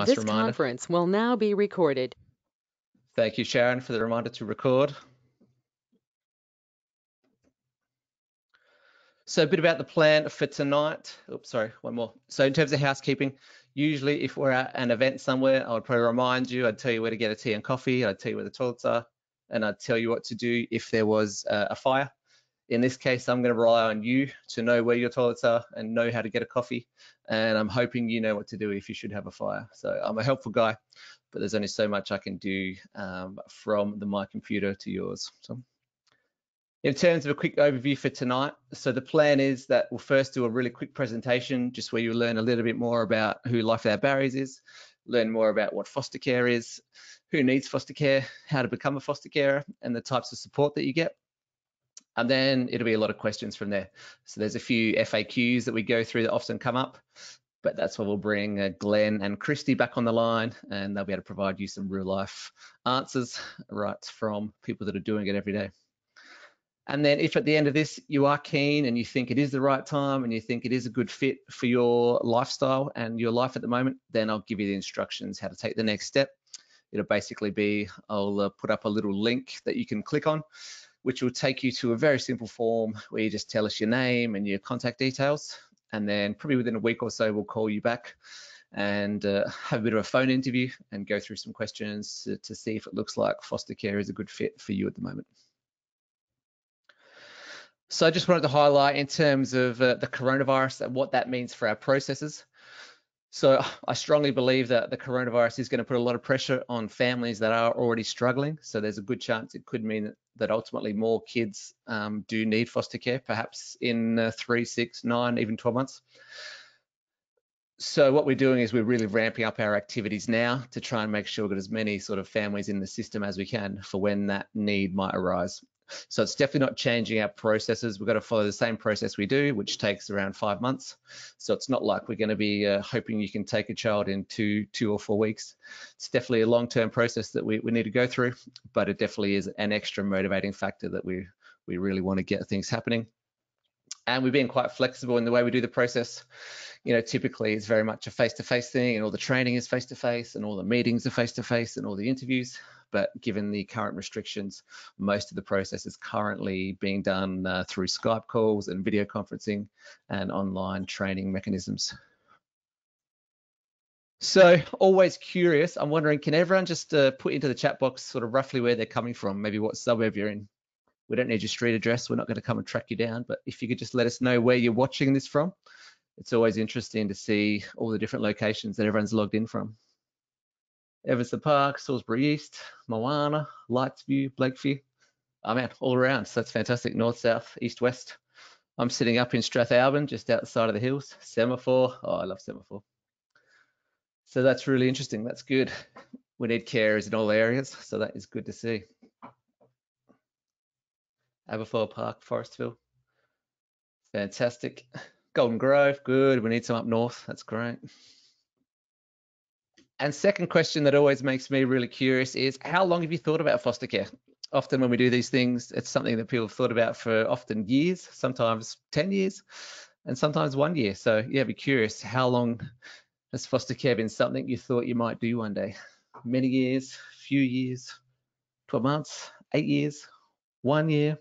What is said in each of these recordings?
Nice This reminder. conference will now be recorded. Thank you, Sharon, for the reminder to record. So a bit about the plan for tonight. Oops, sorry, one more. So in terms of housekeeping, usually if we're at an event somewhere, I would probably remind you, I'd tell you where to get a tea and coffee, I'd tell you where the toilets are, and I'd tell you what to do if there was a fire. In this case, I'm going to rely on you to know where your toilets are and know how to get a coffee. And I'm hoping you know what to do if you should have a fire. So I'm a helpful guy, but there's only so much I can do from my computer to yours. So in terms of a quick overview for tonight, so the plan is that we'll first do a really quick presentation, just where you learn a little bit more about who Life Without Barriers is, learn more about what foster care is, who needs foster care, how to become a foster carer, and the types of support that you get. And then it'll be a lot of questions from there. So there's a few FAQs that we go through that often come up, but that's where we'll bring Glenn and Christy back on the line, and they'll be able to provide you some real life answers right from people that are doing it every day. And then if at the end of this you are keen and you think it is the right time and you think it is a good fit for your lifestyle and your life at the moment, then I'll give you the instructions how to take the next step. It'll basically be, I'll put up a little link that you can click on, which will take you to a very simple form where you just tell us your name and your contact details. And then probably within a week or so, we'll call you back and have a bit of a phone interview and go through some questions to see if it looks like foster care is a good fit for you at the moment. So I just wanted to highlight in terms of the coronavirus and what that means for our processes. So I strongly believe that the coronavirus is going to put a lot of pressure on families that are already struggling. So there's a good chance it could mean that ultimately more kids do need foster care, perhaps in 3, 6, 9, even 12 months. So what we're doing is we're really ramping up our activities now to try and make sure we've got as many sort of families in the system as we can for when that need might arise. So it's definitely not changing our processes. We've got to follow the same process we do, which takes around 5 months. So it's not like we're going to be hoping you can take a child in two or 4 weeks. It's definitely a long-term process that we need to go through, but it definitely is an extra motivating factor that we really want to get things happening. And we've been quite flexible in the way we do the process. You know, typically it's very much a face-to-face thing, and all the training is face-to-face, and all the meetings are face-to-face, and all the interviews. But given the current restrictions, most of the process is currently being done through Skype calls and video conferencing and online training mechanisms. So always curious, I'm wondering, can everyone just put into the chat box sort of roughly where they're coming from, maybe what suburb you're in? We don't need your street address. We're not going to come and track you down, but if you could just let us know where you're watching this from. It's always interesting to see all the different locations that everyone's logged in from. Everson Park, Salisbury East, Moana, Lightsview, Blakeview. I'm out all around, so that's fantastic. North, south, east, west. I'm sitting up in Strathalbyn, just outside of the hills. Semaphore, oh, I love Semaphore. So that's really interesting, that's good. We need carers in all areas, so that is good to see. Aberfoyle Park, Forestville, fantastic. Golden Grove, good. We need some up north, that's great. And second question that always makes me really curious is, how long have you thought about foster care? Often when we do these things, it's something that people have thought about for often years, sometimes 10 years, and sometimes 1 year. So yeah, I'd be curious, how long has foster care been something you thought you might do one day? Many years, few years, 12 months, 8 years, 1 year,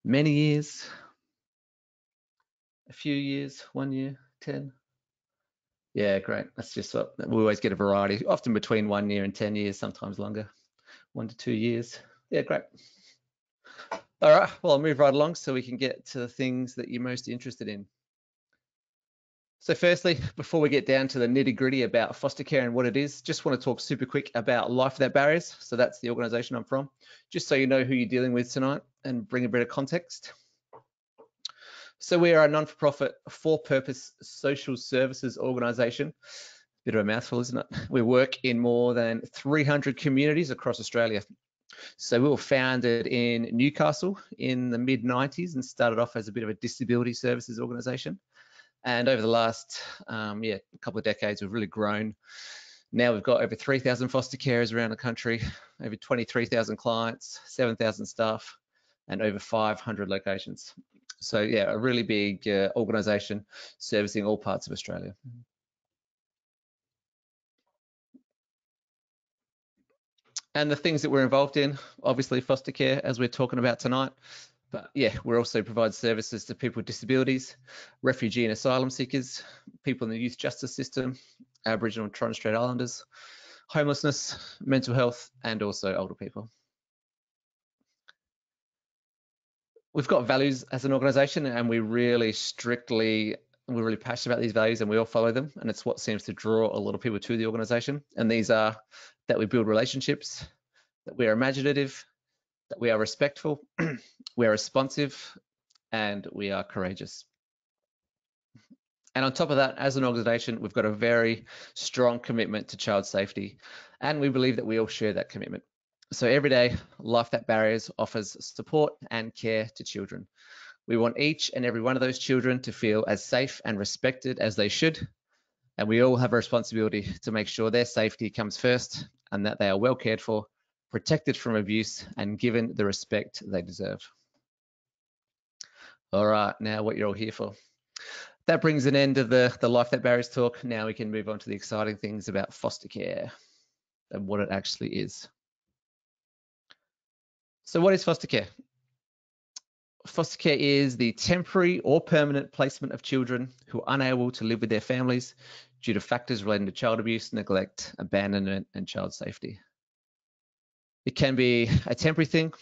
many years, a few years, 1 year, 10? Yeah, great. That's just what we always get, a variety, often between 1 year and 10 years, sometimes longer, 1 to 2 years. Yeah, great. All right, well, I'll move right along so we can get to the things that you're most interested in. So firstly, before we get down to the nitty gritty about foster care and what it is, just want to talk super quick about Life Without Barriers. So that's the organisation I'm from, just so you know who you're dealing with tonight and bring a bit of context. So we are a non-for-profit, for-purpose social services organisation. Bit of a mouthful, isn't it? We work in more than 300 communities across Australia. So we were founded in Newcastle in the mid-90s and started off as a bit of a disability services organisation. And over the last couple of decades, we've really grown. Now we've got over 3,000 foster carers around the country, over 23,000 clients, 7,000 staff, and over 500 locations. So yeah, a really big organisation servicing all parts of Australia. And the things that we're involved in, obviously foster care, as we're talking about tonight. But yeah, we also provide services to people with disabilities, refugee and asylum seekers, people in the youth justice system, Aboriginal and Torres Strait Islanders, homelessness, mental health, and also older people. We've got values as an organisation, and we're really passionate about these values, and we all follow them. And it's what seems to draw a lot of people to the organisation. And these are that we build relationships, that we are imaginative, that we are respectful, we are responsive, and we are courageous. And on top of that, as an organisation, we've got a very strong commitment to child safety, and we believe that we all share that commitment. So every day, Life That Barriers offers support and care to children. We want each and every one of those children to feel as safe and respected as they should, and we all have a responsibility to make sure their safety comes first and that they are well cared for, protected from abuse, and given the respect they deserve. All right, now what you're all here for. That brings an end to the Life That Barriers talk. Now we can move on to the exciting things about foster care and what it actually is. So what is foster care? Foster care is the temporary or permanent placement of children who are unable to live with their families due to factors relating to child abuse, neglect, abandonment, and child safety. It can be a temporary thing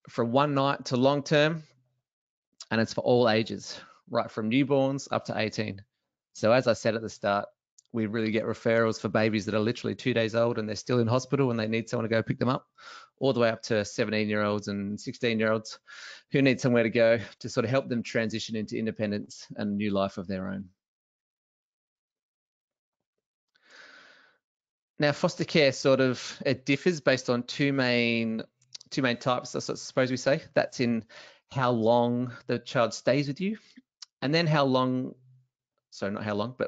from one night to long term, and it's for all ages, right from newborns up to 18. So as I said at the start, we really get referrals for babies that are literally 2 days old and they're still in hospital and they need someone to go pick them up, all the way up to 17-year-olds and 16-year-olds who need somewhere to go to sort of help them transition into independence and a new life of their own. Now, foster care it differs based on two main types, I suppose we say. That's in how long the child stays with you, and then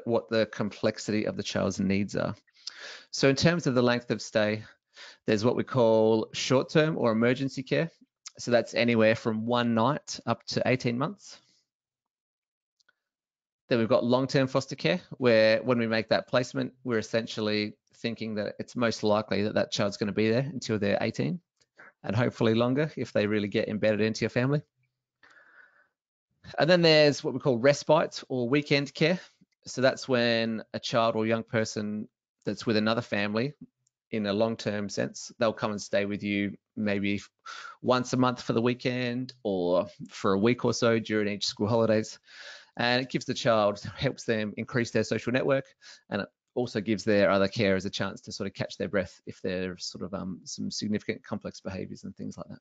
what the complexity of the child's needs are. So in terms of the length of stay, there's what we call short-term or emergency care. So that's anywhere from 1 night up to 18 months. Then we've got long-term foster care, where when we make that placement, we're essentially thinking that it's most likely that that child's going to be there until they're 18, and hopefully longer if they really get embedded into your family. And then there's what we call respite or weekend care. So that's when a child or young person that's with another family in a long-term sense, they'll come and stay with you maybe once a month for the weekend or for a week or so during each school holidays. And it gives the child, helps them increase their social network, and it also gives their other carers a chance to sort of catch their breath if there's sort of some significant complex behaviours and things like that.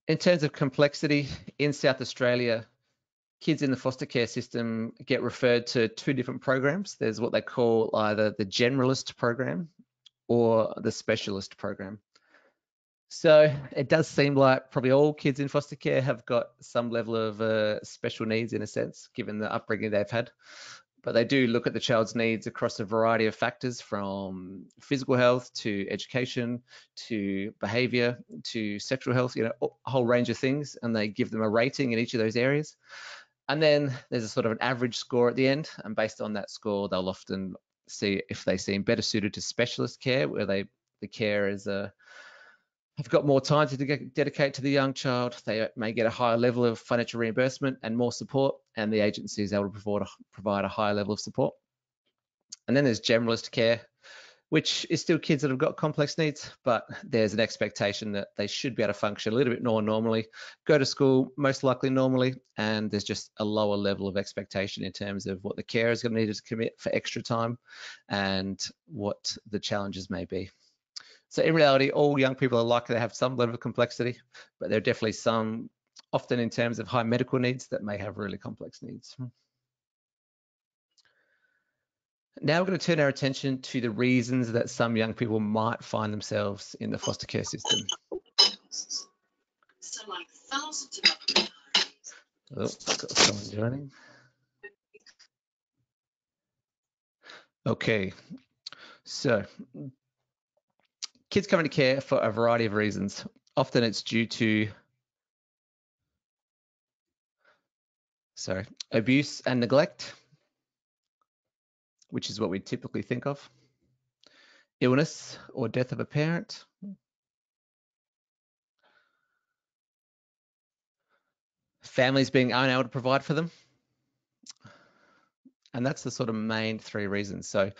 In terms of complexity, in South Australia, kids in the foster care system get referred to 2 different programs. There's what they call either the generalist program or the specialist program. So it does seem like probably all kids in foster care have got some level of special needs in a sense, given the upbringing they've had. But they do look at the child's needs across a variety of factors, from physical health to education to behavior to sexual health, a whole range of things, and they give them a rating in each of those areas. And then there's a sort of an average score at the end, and based on that score, they'll often see if they seem better suited to specialist care, where the carers have got more time to dedicate to the young child. They may get a higher level of financial reimbursement and more support, and the agency is able to provide a higher level of support. And then there's generalist care, which is still kids that have got complex needs, but there's an expectation that they should be able to function a little bit more normally, go to school most likely normally, and there's just a lower level of expectation in terms of what the carer is going to need to commit for extra time and what the challenges may be. So in reality, all young people are likely to have some level of complexity, but there are definitely some, often in terms of high medical needs, that may have really complex needs. Now we're going to turn our attention to the reasons that some young people might find themselves in the foster care system. So like thousands of got someone joining. Okay, so kids come into care for a variety of reasons. Often it's due to abuse and neglect, which is what we typically think of. illness or death of a parent, families being unable to provide for them. And that's the sort of main three reasons. So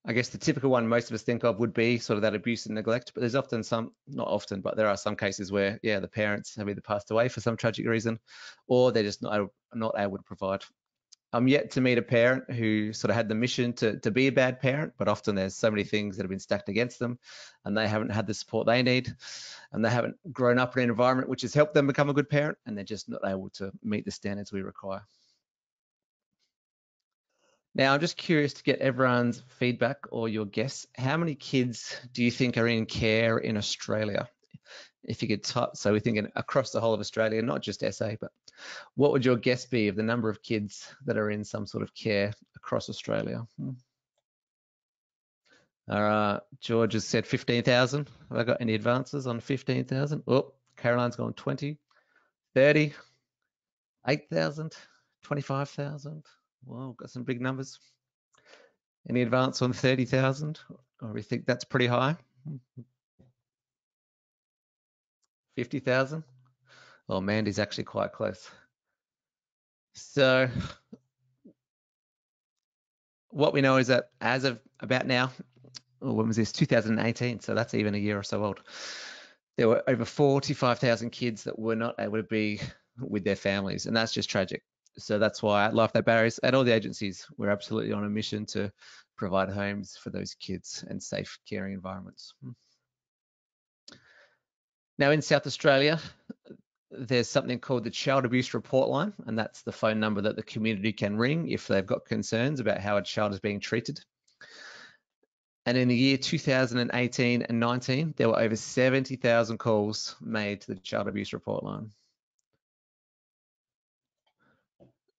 I guess the typical one most of us think of would be sort of that abuse and neglect, but there's often some, not often, but there are some cases where, yeah, the parents have either passed away for some tragic reason, or they're just not able to provide. I'm yet to meet a parent who sort of had the mission to be a bad parent, but often there's so many things that have been stacked against them and they haven't had the support they need and they haven't grown up in an environment which has helped them become a good parent, and they're just not able to meet the standards we require. Now, I'm just curious to get everyone's feedback or your guess. How many kids do you think are in care in Australia? If you could type, so we're thinking across the whole of Australia, not just SA, but what would your guess be of the number of kids that are in some sort of care across Australia? All right, George has said 15,000. Have I got any advances on 15,000? Oh, Caroline's gone 20, 30, 8,000, 25,000. Well, got some big numbers. Any advance on 30,000? Or we think that's pretty high? 50,000? Well, Mandy's actually quite close. So what we know is that as of about now, when was this? 2018. So that's even a year or so old. There were over 45,000 kids that were not able to be with their families, and that's just tragic. So that's why at Life Without Barriers and all the agencies, we're absolutely on a mission to provide homes for those kids and safe, caring environments. Now in South Australia, there's something called the Child Abuse Report Line, and that's the phone number that the community can ring if they've got concerns about how a child is being treated. And in the year 2018 and 19, there were over 70,000 calls made to the Child Abuse Report Line.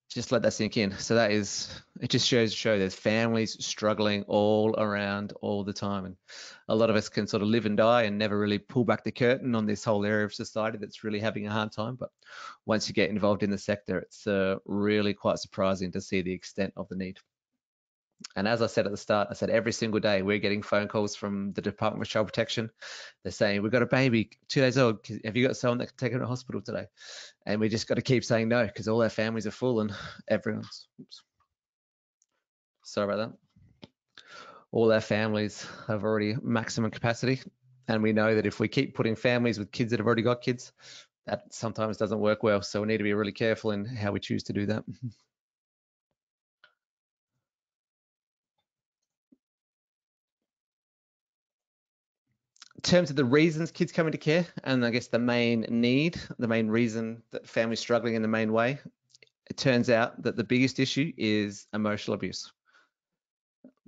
Just let that sink in. So that is, it just shows there's families struggling all around all the time. And a lot of us can sort of live and die and never really pull back the curtain on this whole area of society that's really having a hard time. But once you get involved in the sector, it's really quite surprising to see the extent of the need. And as I said at the start, I said every single day we're getting phone calls from the Department of Child Protection. They're saying, we've got a baby 2 days old. Have you got someone that can take her to hospital today? And we just got to keep saying no because all our families are full and everyone's, oops, sorry about that. All our families have already maximum capacity. And we know that if we keep putting families with kids that have already got kids, that sometimes doesn't work well. So we need to be really careful in how we choose to do that. In terms of the reasons kids come into care, and I guess the main need, the main reason that families struggling in the main way, it turns out that the biggest issue is emotional abuse.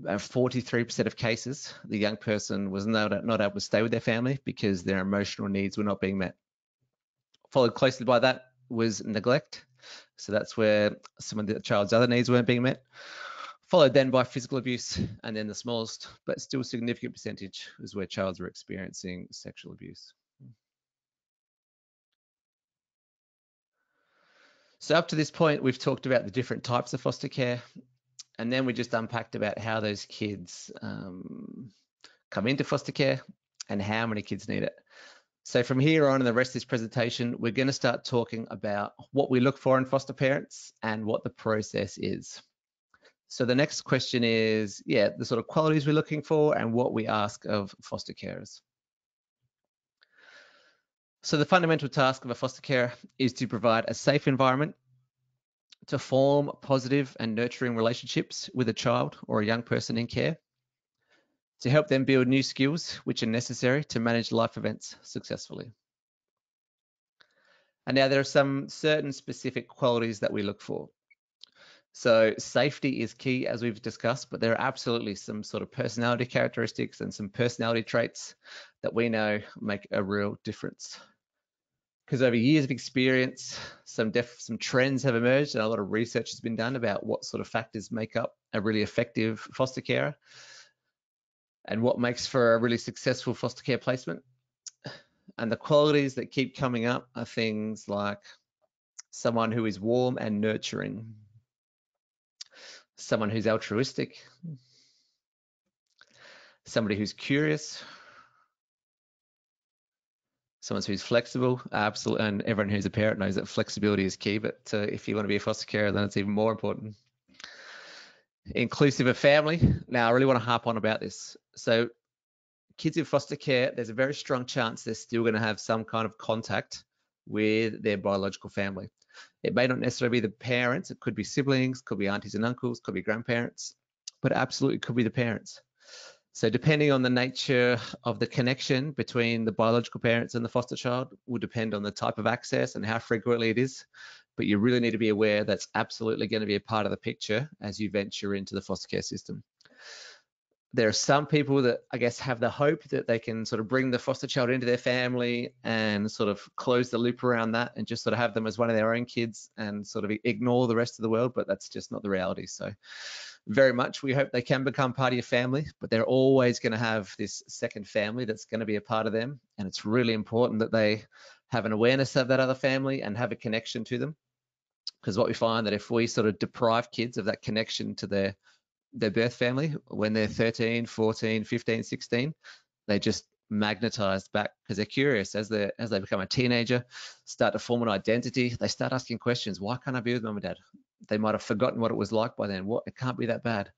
43% of cases, the young person was not able to stay with their family because their emotional needs were not being met. Followed closely by that was neglect. So that's where some of the child's other needs weren't being met. Followed then by physical abuse, and then the smallest, but still significant percentage is where children are experiencing sexual abuse. So up to this point, we've talked about the different types of foster care, and then we just unpacked about how those kids come into foster care and how many kids need it. So from here on in the rest of this presentation, we're going to start talking about what we look for in foster parents and what the process is. So the next question is, the sort of qualities we're looking for and what we ask of foster carers. So the fundamental task of a foster carer is to provide a safe environment to form positive and nurturing relationships with a child or a young person in care, to help them build new skills which are necessary to manage life events successfully. And now there are some certain specific qualities that we look for. So safety is key, as we've discussed, but there are absolutely some sort of personality characteristics and some personality traits that we know make a real difference. Because over years of experience, some trends have emerged and a lot of research has been done about what sort of factors make up a really effective foster carer and what makes for a really successful foster care placement. And the qualities that keep coming up are things like someone who is warm and nurturing, someone who's altruistic, somebody who's curious, someone who's flexible, absolutely, and everyone who's a parent knows that flexibility is key, but if you want to be a foster carer, then it's even more important. Inclusive of family. Now, I really want to harp on about this. So kids in foster care, there's a very strong chance they're still going to have some kind of contact with their biological family. It may not necessarily be the parents, it could be siblings, could be aunties and uncles, could be grandparents, but absolutely could be the parents. So depending on the nature of the connection between the biological parents and the foster child will depend on the type of access and how frequently it is. But you really need to be aware that's absolutely going to be a part of the picture as you venture into the foster care system. There are some people that I guess have the hope that they can sort of bring the foster child into their family and sort of close the loop around that and just sort of have them as one of their own kids and sort of ignore the rest of the world, but that's just not the reality. So very much we hope they can become part of your family, but they're always going to have this second family that's going to be a part of them. And it's really important that they have an awareness of that other family and have a connection to them. Because what we find that if we sort of deprive kids of that connection to their birth family when they're 13, 14, 15, 16, they just magnetized back because they're curious as they become a teenager, start to form an identity. They start asking questions. Why can't I be with mum and dad? They might have forgotten what it was like by then. What? It can't be that bad.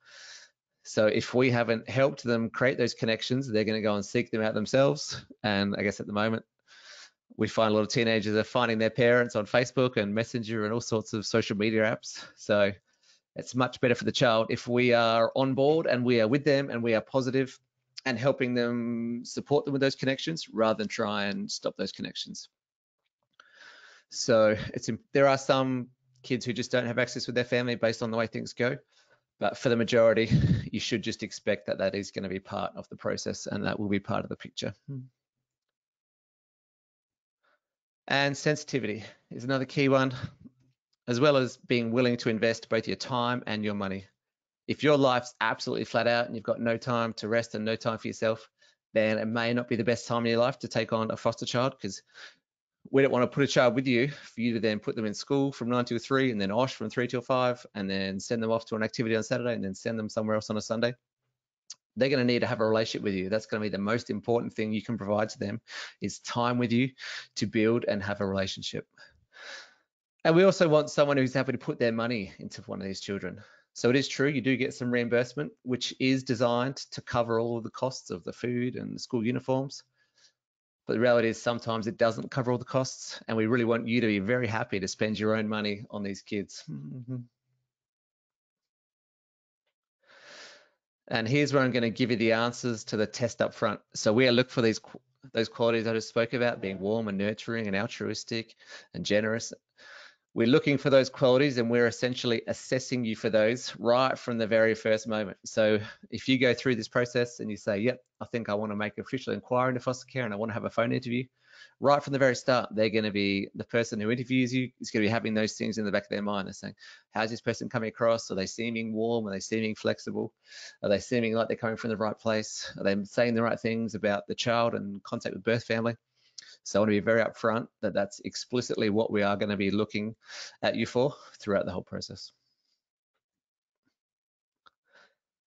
So if we haven't helped them create those connections, they're going to go and seek them out themselves. And I guess at the moment, we find a lot of teenagers are finding their parents on Facebook and Messenger and all sorts of social media apps. So it's much better for the child if we are on board and we are with them and we are positive and helping them, support them with those connections rather than try and stop those connections. So there are some kids who just don't have access with their family based on the way things go. But for the majority, you should just expect that that is going to be part of the process and that will be part of the picture. And sensitivity is another key one, as well as being willing to invest both your time and your money. If your life's absolutely flat out and you've got no time to rest and no time for yourself, then it may not be the best time in your life to take on a foster child, because we don't want to put a child with you for you to then put them in school from 9 till 3 and then OSH from 3 till 5 and then send them off to an activity on Saturday and then send them somewhere else on a Sunday. They're going to need to have a relationship with you. That's going to be the most important thing you can provide to them, is time with you to build and have a relationship. And we also want someone who's happy to put their money into one of these children. So it is true, you do get some reimbursement, which is designed to cover all of the costs of the food and the school uniforms. But the reality is sometimes it doesn't cover all the costs, and we really want you to be very happy to spend your own money on these kids. And here's where I'm going to give you the answers to the test up front. So we look for those qualities I just spoke about, being warm and nurturing and altruistic and generous. We're looking for those qualities and we're essentially assessing you for those right from the very first moment. So if you go through this process and you say, yep, I think I want to make an official inquiry into foster care and I want to have a phone interview, right from the very start, they're going to be, the person who interviews you is going to be having those things in the back of their mind. They're saying, how's this person coming across? Are they seeming warm? Are they seeming flexible? Are they seeming like they're coming from the right place? Are they saying the right things about the child and contact with birth family? So I want to be very upfront that that's explicitly what we are going to be looking at you for throughout the whole process.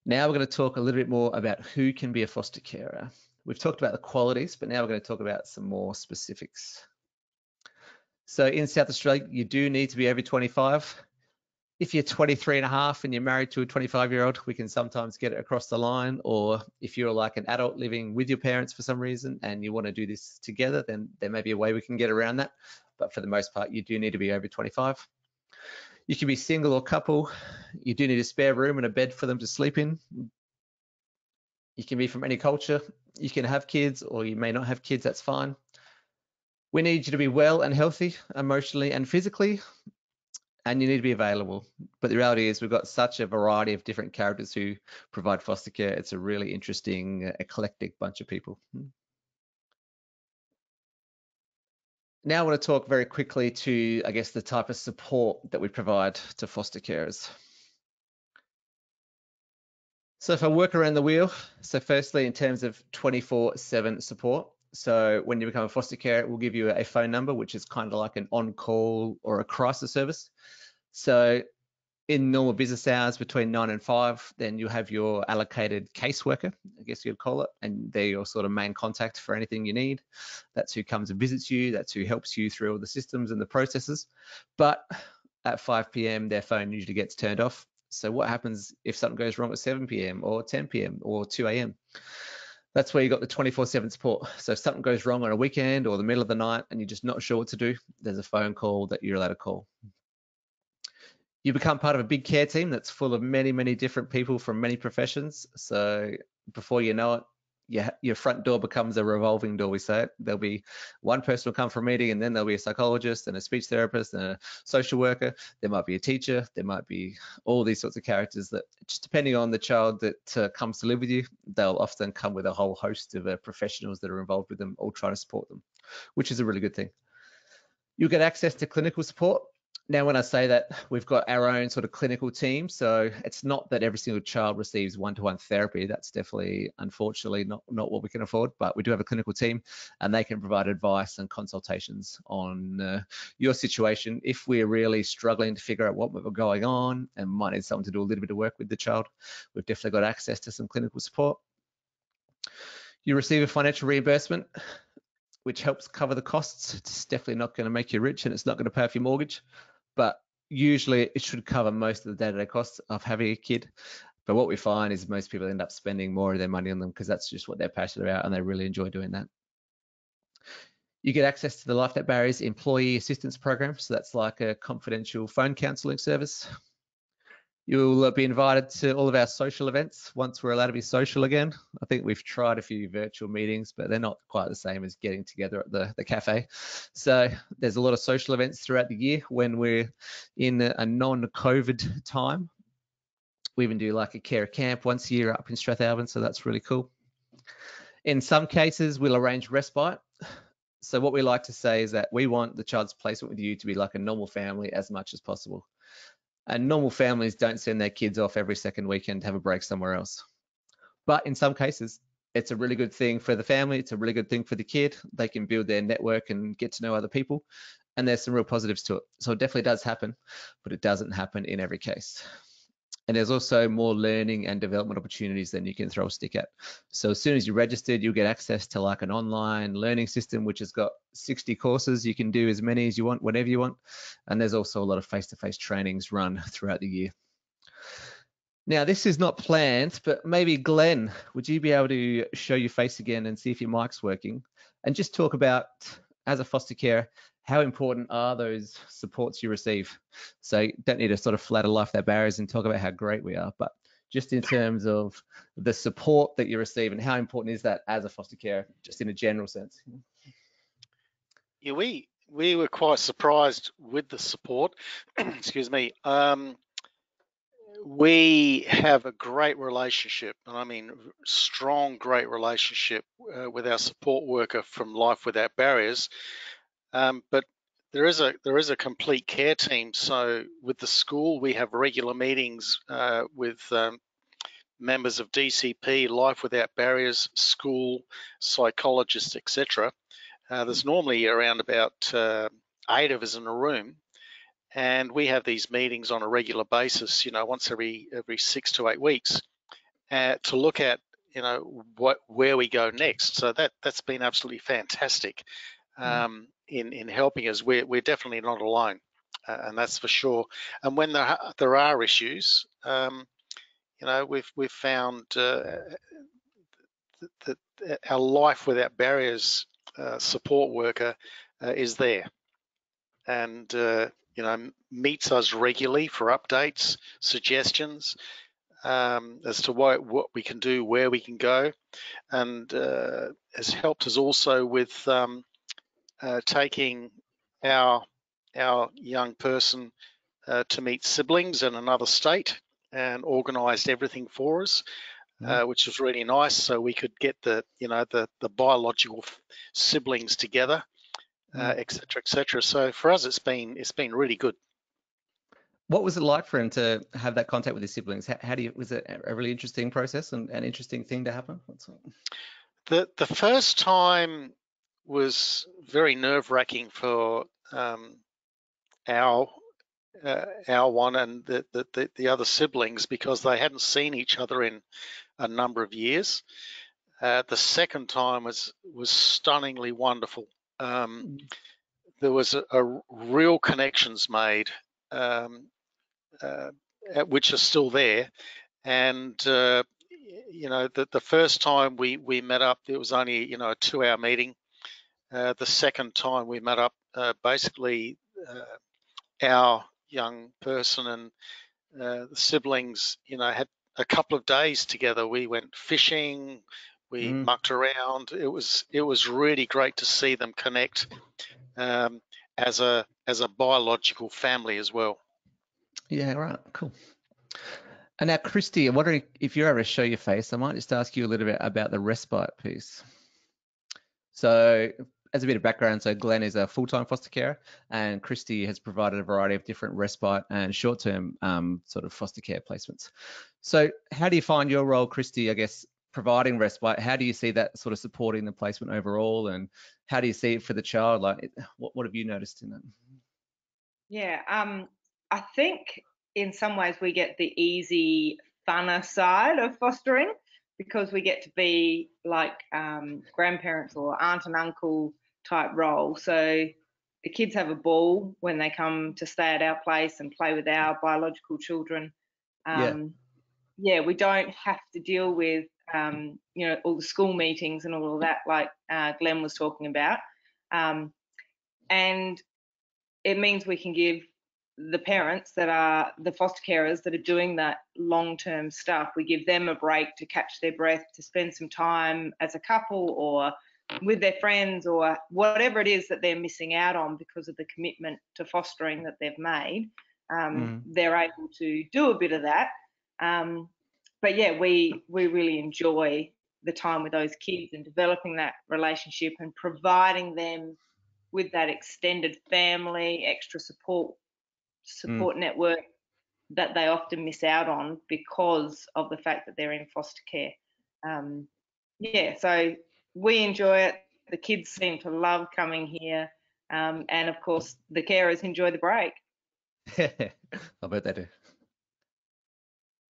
Now we're going to talk a little bit more about who can be a foster carer. We've talked about the qualities, but now we're going to talk about some more specifics. So in South Australia, you do need to be over 25. If you're 23 and a half and you're married to a 25-year-old, we can sometimes get it across the line. Or if you're like an adult living with your parents for some reason and you want to do this together, then there may be a way we can get around that. But for the most part, you do need to be over 25. You can be single or couple. You do need a spare room and a bed for them to sleep in. You can be from any culture. You can have kids or you may not have kids, that's fine. We need you to be well and healthy, emotionally and physically. And you need to be available. But the reality is we've got such a variety of different characters who provide foster care. It's a really interesting, eclectic bunch of people. Now I want to talk very quickly to, I guess, the type of support that we provide to foster carers. So if I work around the wheel, so firstly, in terms of 24/7 support. So when you become a foster carer, we'll give you a phone number, which is kind of like an on-call or a crisis service. So In normal business hours between 9 and 5, then you have your allocated caseworker, I guess you'd call it, and they're your sort of main contact for anything you need. That's who comes and visits you. That's who helps you through all the systems and the processes. But at 5 p.m., their phone usually gets turned off. So what happens if something goes wrong at 7 p.m. or 10 p.m. or 2 a.m.? That's where you got the 24/7 support. So if something goes wrong on a weekend or the middle of the night and you're just not sure what to do, there's a phone call that you're allowed to call. You become part of a big care team that's full of many, many different people from many professions. So before you know it, your front door becomes a revolving door, we say it. There'll be one person will come for a meeting, and then there'll be a psychologist and a speech therapist and a social worker. There might be a teacher. There might be all these sorts of characters that, just depending on the child that comes to live with you, they'll often come with a whole host of professionals that are involved with them, all trying to support them, which is a really good thing. You'll get access to clinical support. Now, when I say that, we've got our own sort of clinical team. So it's not that every single child receives one-to-one therapy. That's definitely, unfortunately, not what we can afford. But we do have a clinical team, and they can provide advice and consultations on your situation. If we're really struggling to figure out what we're going on and might need someone to do a little bit of work with the child, we've definitely got access to some clinical support. You receive a financial reimbursement, which helps cover the costs. It's definitely not going to make you rich, and it's not going to pay off your mortgage, but usually it should cover most of the day-to-day costs of having a kid. But what we find is most people end up spending more of their money on them because that's just what they're passionate about and they really enjoy doing that. You get access to the LifeNet Barriers Employee Assistance Program. So that's like a confidential phone counselling service. You'll be invited to all of our social events once we're allowed to be social again. I think we've tried a few virtual meetings, but they're not quite the same as getting together at the cafe. So there's a lot of social events throughout the year when we're in a non-COVID time. We even do like a care camp once a year up in Strathalbyn, so that's really cool. In some cases, we'll arrange respite. So what we like to say is that we want the child's placement with you to be like a normal family as much as possible. And normal families don't send their kids off every second weekend to have a break somewhere else. But in some cases, it's a really good thing for the family. It's a really good thing for the kid. They can build their network and get to know other people. And there's some real positives to it. So it definitely does happen, but it doesn't happen in every case. And there's also more learning and development opportunities than you can throw a stick at. So as soon as you're registered, you'll get access to like an online learning system, which has got 60 courses. You can do as many as you want, whenever you want. And there's also a lot of face-to-face trainings run throughout the year. Now, this is not planned, but maybe Glenn, would you be able to show your face again and see if your mic's working and just talk about, as a foster carer, how important are those supports you receive? So you don't need to sort of flatter LifeNet Barriers and talk about how great we are, but just in terms of the support that you receive and how important is that as a foster carer, just in a general sense? Yeah, we were quite surprised with the support. Excuse me. We have a great relationship, and I mean strong, great relationship with our support worker from Life Without Barriers. But there is a complete care team. So with the school, we have regular meetings with members of DCP, Life Without Barriers, school, psychologists, etc. There's normally around about 8 of us in a room, and we have these meetings on a regular basis, once every 6 to 8 weeks, to look at, where we go next. So that's been absolutely fantastic in helping us. We're definitely not alone, and that's for sure. And when there are issues, we've found that our Life Without Barriers support worker is there, and meets us regularly for updates, suggestions as to what we can do, where we can go, and has helped us also with taking our young person to meet siblings in another state, and organised everything for us. Which was really nice, so we could get the biological siblings together, etc., etc. So for us, it's been really good. What was it like for him to have that contact with his siblings? Was it a really interesting process and an interesting thing to happen? The first time was very nerve-wracking for our our one and the other siblings, because they hadn't seen each other in a number of years. The second time was stunningly wonderful. There was a real connections made, which are still there. And you know, the first time we met up, it was only, you know, a 2-hour meeting. The second time we met up, basically our young person and the siblings, you know, had a couple of days together. We went fishing, we mucked around. It was really great to see them connect as a biological family as well. Yeah, right, cool. And now, Christy, I'm wondering if you're able to show your face. I might just ask you a little bit about the respite piece. So, as a bit of background, so Glenn is a full-time foster carer, and Christy has provided a variety of different respite and short-term sort of foster care placements. So, how do you find your role, Christy? I guess providing respite. How do you see that sort of supporting the placement overall, and how do you see it for the child? Like, what have you noticed in that? Yeah, I think in some ways we get the easy, funner side of fostering because we get to be like grandparents or aunt and uncle type role. So the kids have a ball when they come to stay at our place and play with our biological children. Yeah, we don't have to deal with you know, all the school meetings and all of that like Glenn was talking about. And it means we can give the parents that are the foster carers that are doing that long-term stuff, we give them a break to catch their breath, to spend some time as a couple or with their friends or whatever it is that they're missing out on because of the commitment to fostering that they've made. They're able to do a bit of that. But yeah, we really enjoy the time with those kids and developing that relationship and providing them with that extended family, extra support network that they often miss out on because of the fact that they're in foster care. Yeah, so we enjoy it. The kids seem to love coming here. And of course, the carers enjoy the break. I bet they do.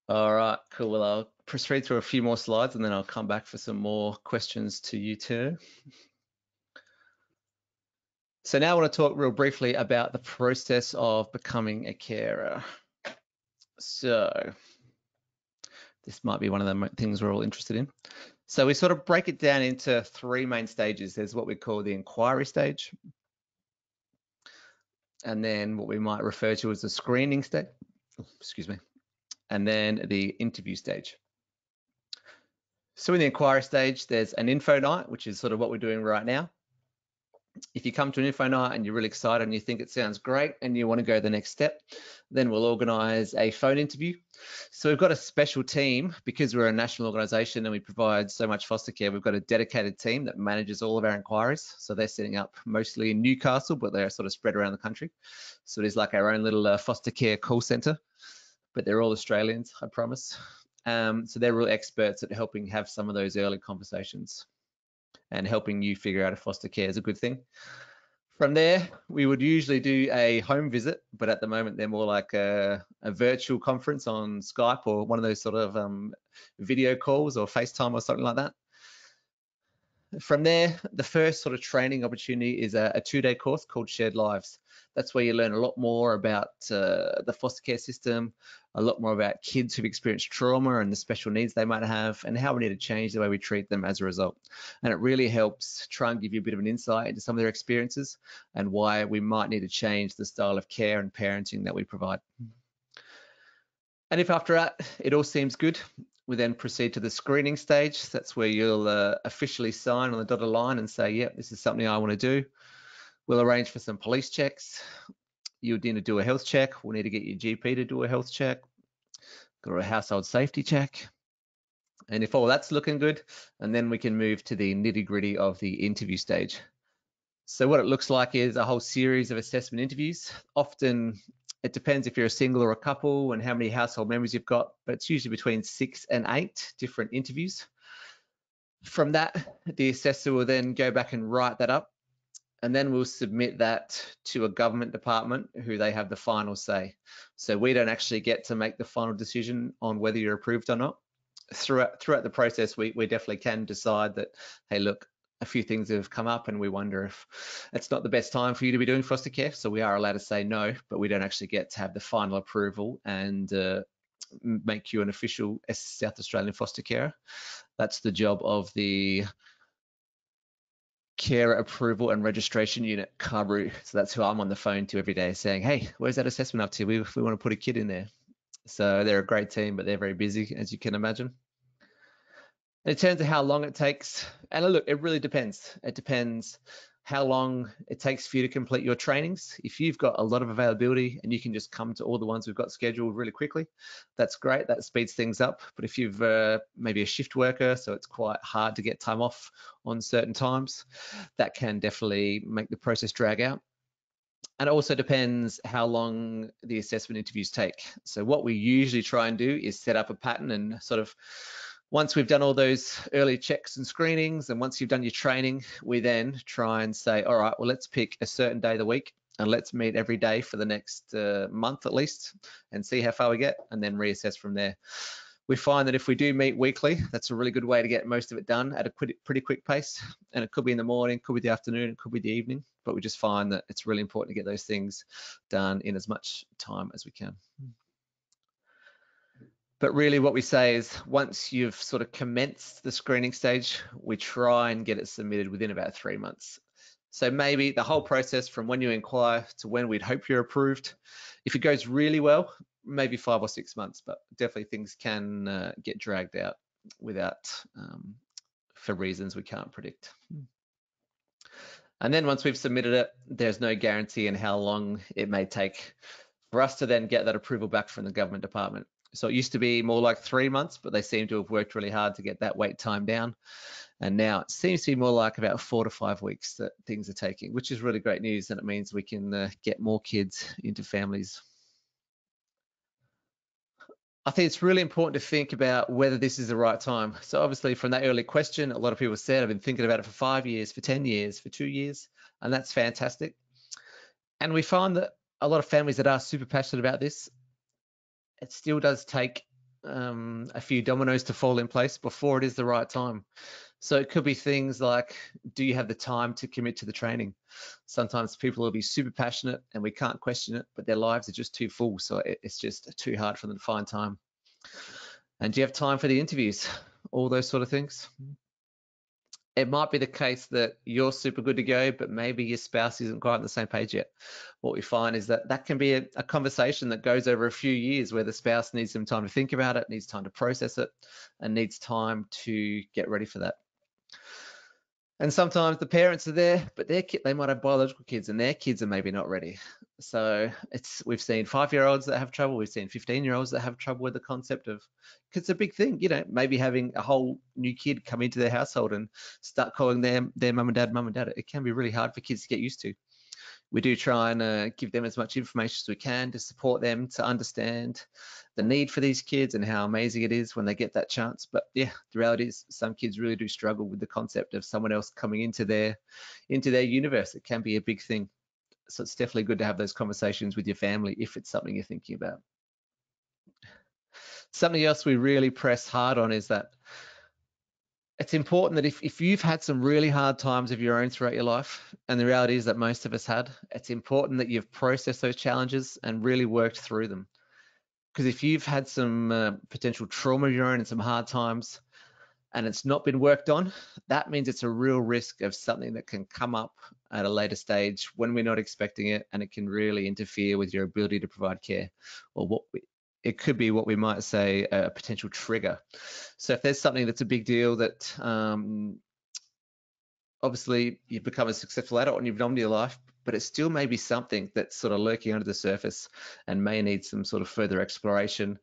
All right, cool. Well, I'll proceed through a few more slides and then I'll come back for some more questions to you too. So now I want to talk real briefly about the process of becoming a carer. So this might be one of the things we're all interested in. So we sort of break it down into 3 main stages. There's what we call the inquiry stage, and then what we might refer to as the screening stage, excuse me, and then the interview stage. So in the inquiry stage, there's an info night, which is sort of what we're doing right now. If you come to an info night and you're really excited and you think it sounds great and you want to go the next step, then we'll organise a phone interview. So we've got a special team because we're a national organisation and we provide so much foster care. We've got a dedicated team that manages all of our inquiries. So they're setting up mostly in Newcastle, but they're sort of spread around the country. So it is like our own little foster care call centre, but they're all Australians, I promise. So they're real experts at helping have some of those early conversations and helping you figure out if foster care is a good thing. From there, we would usually do a home visit, but at the moment they're more like a virtual conference on Skype or one of those sort of video calls or FaceTime or something like that. From there, the first sort of training opportunity is a 2-day course called Shared Lives. That's where you learn a lot more about the foster care system, a lot more about kids who've experienced trauma and the special needs they might have, and how we need to change the way we treat them as a result. And it really helps try and give you a bit of an insight into some of their experiences and why we might need to change the style of care and parenting that we provide. And if after that it all seems good, we then proceed to the screening stage. That's where you'll officially sign on the dotted line and say, yep, this is something I want to do. We'll arrange for some police checks. You'll need to do a health check. We'll need to get your GP to do a health check. Go to a household safety check. And if all that's looking good, and then we can move to the nitty-gritty of the interview stage. So what it looks like is a whole series of assessment interviews. Often it depends if you're a single or a couple and how many household members you've got, but it's usually between 6 and 8 different interviews. From that, the assessor will then go back and write that up. and then we'll submit that to a government department who they have the final say. So we don't actually get to make the final decision on whether you're approved or not. Throughout the process, we definitely can decide that, hey, look, a few things have come up and we wonder if it's not the best time for you to be doing foster care. So we are allowed to say no, but we don't actually get to have the final approval and make you an official South Australian foster carer. That's the job of the Carer Approval and Registration Unit, CARBRU. So that's who I'm on the phone to every day saying, hey, where's that assessment up to? We want to put a kid in there. So they're a great team, but they're very busy, as you can imagine. In terms of how long it takes, and look, it really depends. It depends how long it takes for you to complete your trainings. If you've got a lot of availability and you can just come to all the ones we've got scheduled really quickly, that's great. That speeds things up. But if you've maybe a shift worker, so it's quite hard to get time off on certain times, that can definitely make the process drag out. And it also depends how long the assessment interviews take. So what we usually try and do is set up a pattern, and sort of once we've done all those early checks and screenings, and once you've done your training, we then try and say, all right, well, let's pick a certain day of the week and let's meet every day for the next month at least and see how far we get, and then reassess from there. We find that if we do meet weekly, that's a really good way to get most of it done at a pretty quick pace. And it could be in the morning, could be the afternoon, it could be the evening, but we just find that it's really important to get those things done in as much time as we can. But really what we say is once you've sort of commenced the screening stage, we try and get it submitted within about 3 months. So maybe the whole process from when you inquire to when we'd hope you're approved, if it goes really well, maybe 5 or 6 months, but definitely things can get dragged out for reasons we can't predict. And then once we've submitted it, there's no guarantee in how long it may take for us to then get that approval back from the government department. So it used to be more like 3 months, but they seem to have worked really hard to get that wait time down. And now it seems to be more like about 4 to 5 weeks that things are taking, which is really great news. And it means we can get more kids into families. I think it's really important to think about whether this is the right time. So obviously from that early question, a lot of people said, I've been thinking about it for 5 years, for 10 years, for 2 years, and that's fantastic. And we find that a lot of families that are super passionate about this, it still does take a few dominoes to fall in place before it is the right time. So it could be things like, do you have the time to commit to the training? Sometimes people will be super passionate and we can't question it, but their lives are just too full. So it's just too hard for them to find time. And do you have time for the interviews? All those sort of things. It might be the case that you're super good to go, but maybe your spouse isn't quite on the same page yet. What we find is that that can be a conversation that goes over a few years where the spouse needs some time to think about it, needs time to process it, and needs time to get ready for that. And sometimes the parents are there, but they might have biological kids and their kids are maybe not ready. So we've seen 5-year-olds that have trouble. We've seen 15-year-olds that have trouble with the concept of, because it's a big thing, you know, maybe having a whole new kid come into their household and start calling their mum and dad. It can be really hard for kids to get used to. We do try and give them as much information as we can to support them to understand the need for these kids and how amazing it is when they get that chance. But yeah, the reality is some kids really do struggle with the concept of someone else coming into their universe. It can be a big thing. So it's definitely good to have those conversations with your family if it's something you're thinking about. Something else we really press hard on is that it's important that if you've had some really hard times of your own throughout your life, and the reality is that most of us had, it's important that you've processed those challenges and really worked through them. Because if you've had some potential trauma of your own and some hard times, and it's not been worked on, that means it's a real risk of something that can come up at a later stage when we're not expecting it, and it can really interfere with your ability to provide care, or it could be what we might say a potential trigger. So if there's something that's a big deal that obviously you've become a successful adult and you've gone to your life, but it still may be something that's sort of lurking under the surface and may need some sort of further exploration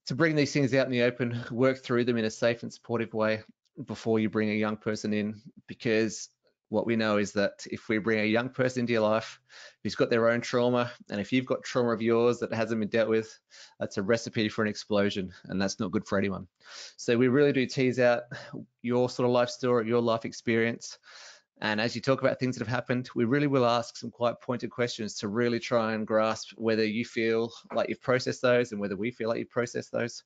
to bring these things out in the open, work through them in a safe and supportive way before you bring a young person in. Because what we know is that if we bring a young person into your life who's got their own trauma, and if you've got trauma of yours that hasn't been dealt with, that's a recipe for an explosion, and that's not good for anyone. So we really do tease out your sort of life story, your life experience, And as you talk about things that have happened, we really will ask some quite pointed questions to really try and grasp whether you feel like you've processed those and whether we feel like you've processed those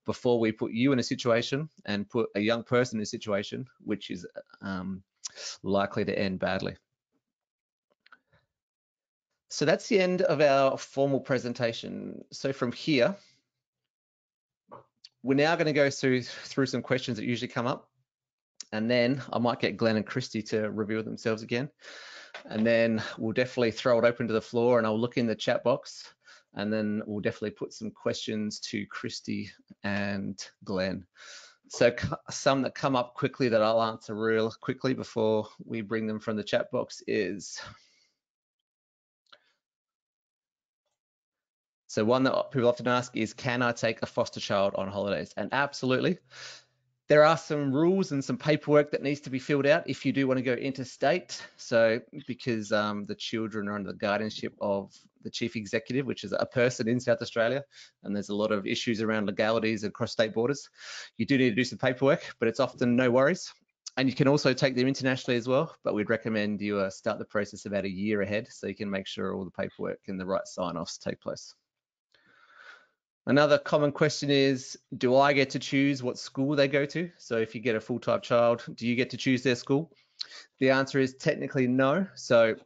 before we put you in a situation and put a young person in a situation which is likely to end badly. So that's the end of our formal presentation. So from here, we're now going to go through some questions that usually come up. And then I might get Glenn and Christy to reveal themselves again. And then we'll definitely throw it open to the floor, and I'll look in the chat box, and then we'll definitely put some questions to Christy and Glenn. So some that come up quickly that I'll answer real quickly before we bring them from the chat box is, so one that people often ask is, can I take a foster child on holidays? And absolutely. There are some rules and some paperwork that needs to be filled out if you do want to go interstate. So because the children are under the guardianship of the chief executive, which is a person in South Australia, and there's a lot of issues around legalities across state borders, you do need to do some paperwork, but it's often no worries. And you can also take them internationally as well, but we'd recommend you start the process about a year ahead so you can make sure all the paperwork and the right sign-offs take place. Another common question is, do I get to choose what school they go to? So if you get a full-time child, do you get to choose their school? The answer is technically no. So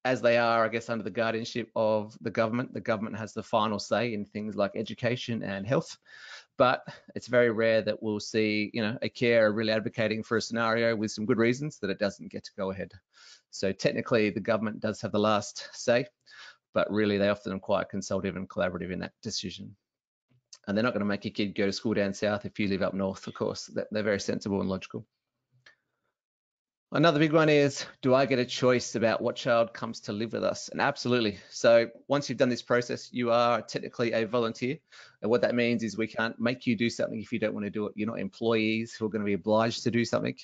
as they are, I guess, under the guardianship of the government has the final say in things like education and health. But it's very rare that we'll see, a carer really advocating for a scenario with some good reasons that it doesn't get to go ahead. So technically the government does have the last say, but really they often are quite consultative and collaborative in that decision. And they're not going to make your kid go to school down south if you live up north, of course. They're very sensible and logical. Another big one is, do I get a choice about what child comes to live with us? And absolutely. So once you've done this process, you are technically a volunteer. And what that means is we can't make you do something if you don't want to do it. You're not employees who are going to be obliged to do something.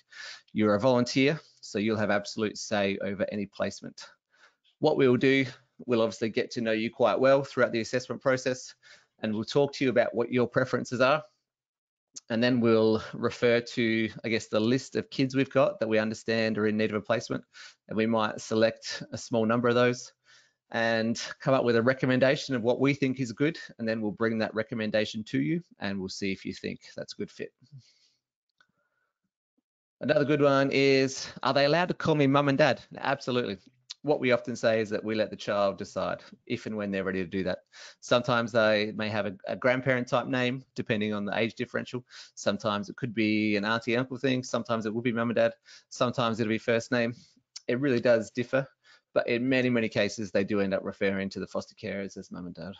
You're a volunteer, so you'll have absolute say over any placement. What we'll do, we'll obviously get to know you quite well throughout the assessment process, and we'll talk to you about what your preferences are. And then we'll refer to, I guess, the list of kids we've got that we understand are in need of a placement. And we might select a small number of those and come up with a recommendation of what we think is good. And then we'll bring that recommendation to you and we'll see if you think that's a good fit. Another good one is, are they allowed to call me mum and dad? Absolutely. What we often say is that we let the child decide if and when they're ready to do that. Sometimes they may have a grandparent type name, depending on the age differential. Sometimes it could be an auntie uncle thing. Sometimes it will be mum and dad. Sometimes it'll be first name. It really does differ. But in many, many cases, they do end up referring to the foster carers as mum and dad.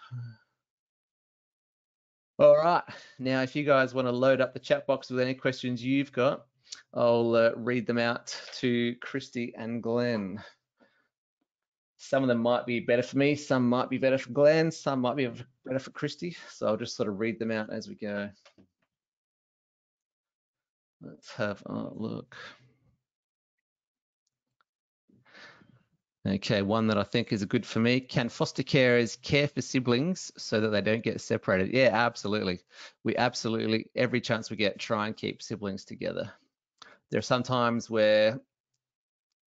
All right. Now, if you guys want to load up the chat box with any questions you've got, I'll read them out to Christy and Glenn. Some of them might be better for me, some might be better for Glenn, some might be better for Christy. So I'll just sort of read them out as we go. Let's have a look. Okay, one that I think is good for me. Can foster carers care for siblings so that they don't get separated? Yeah, absolutely. We absolutely, every chance we get, try and keep siblings together. There are some times where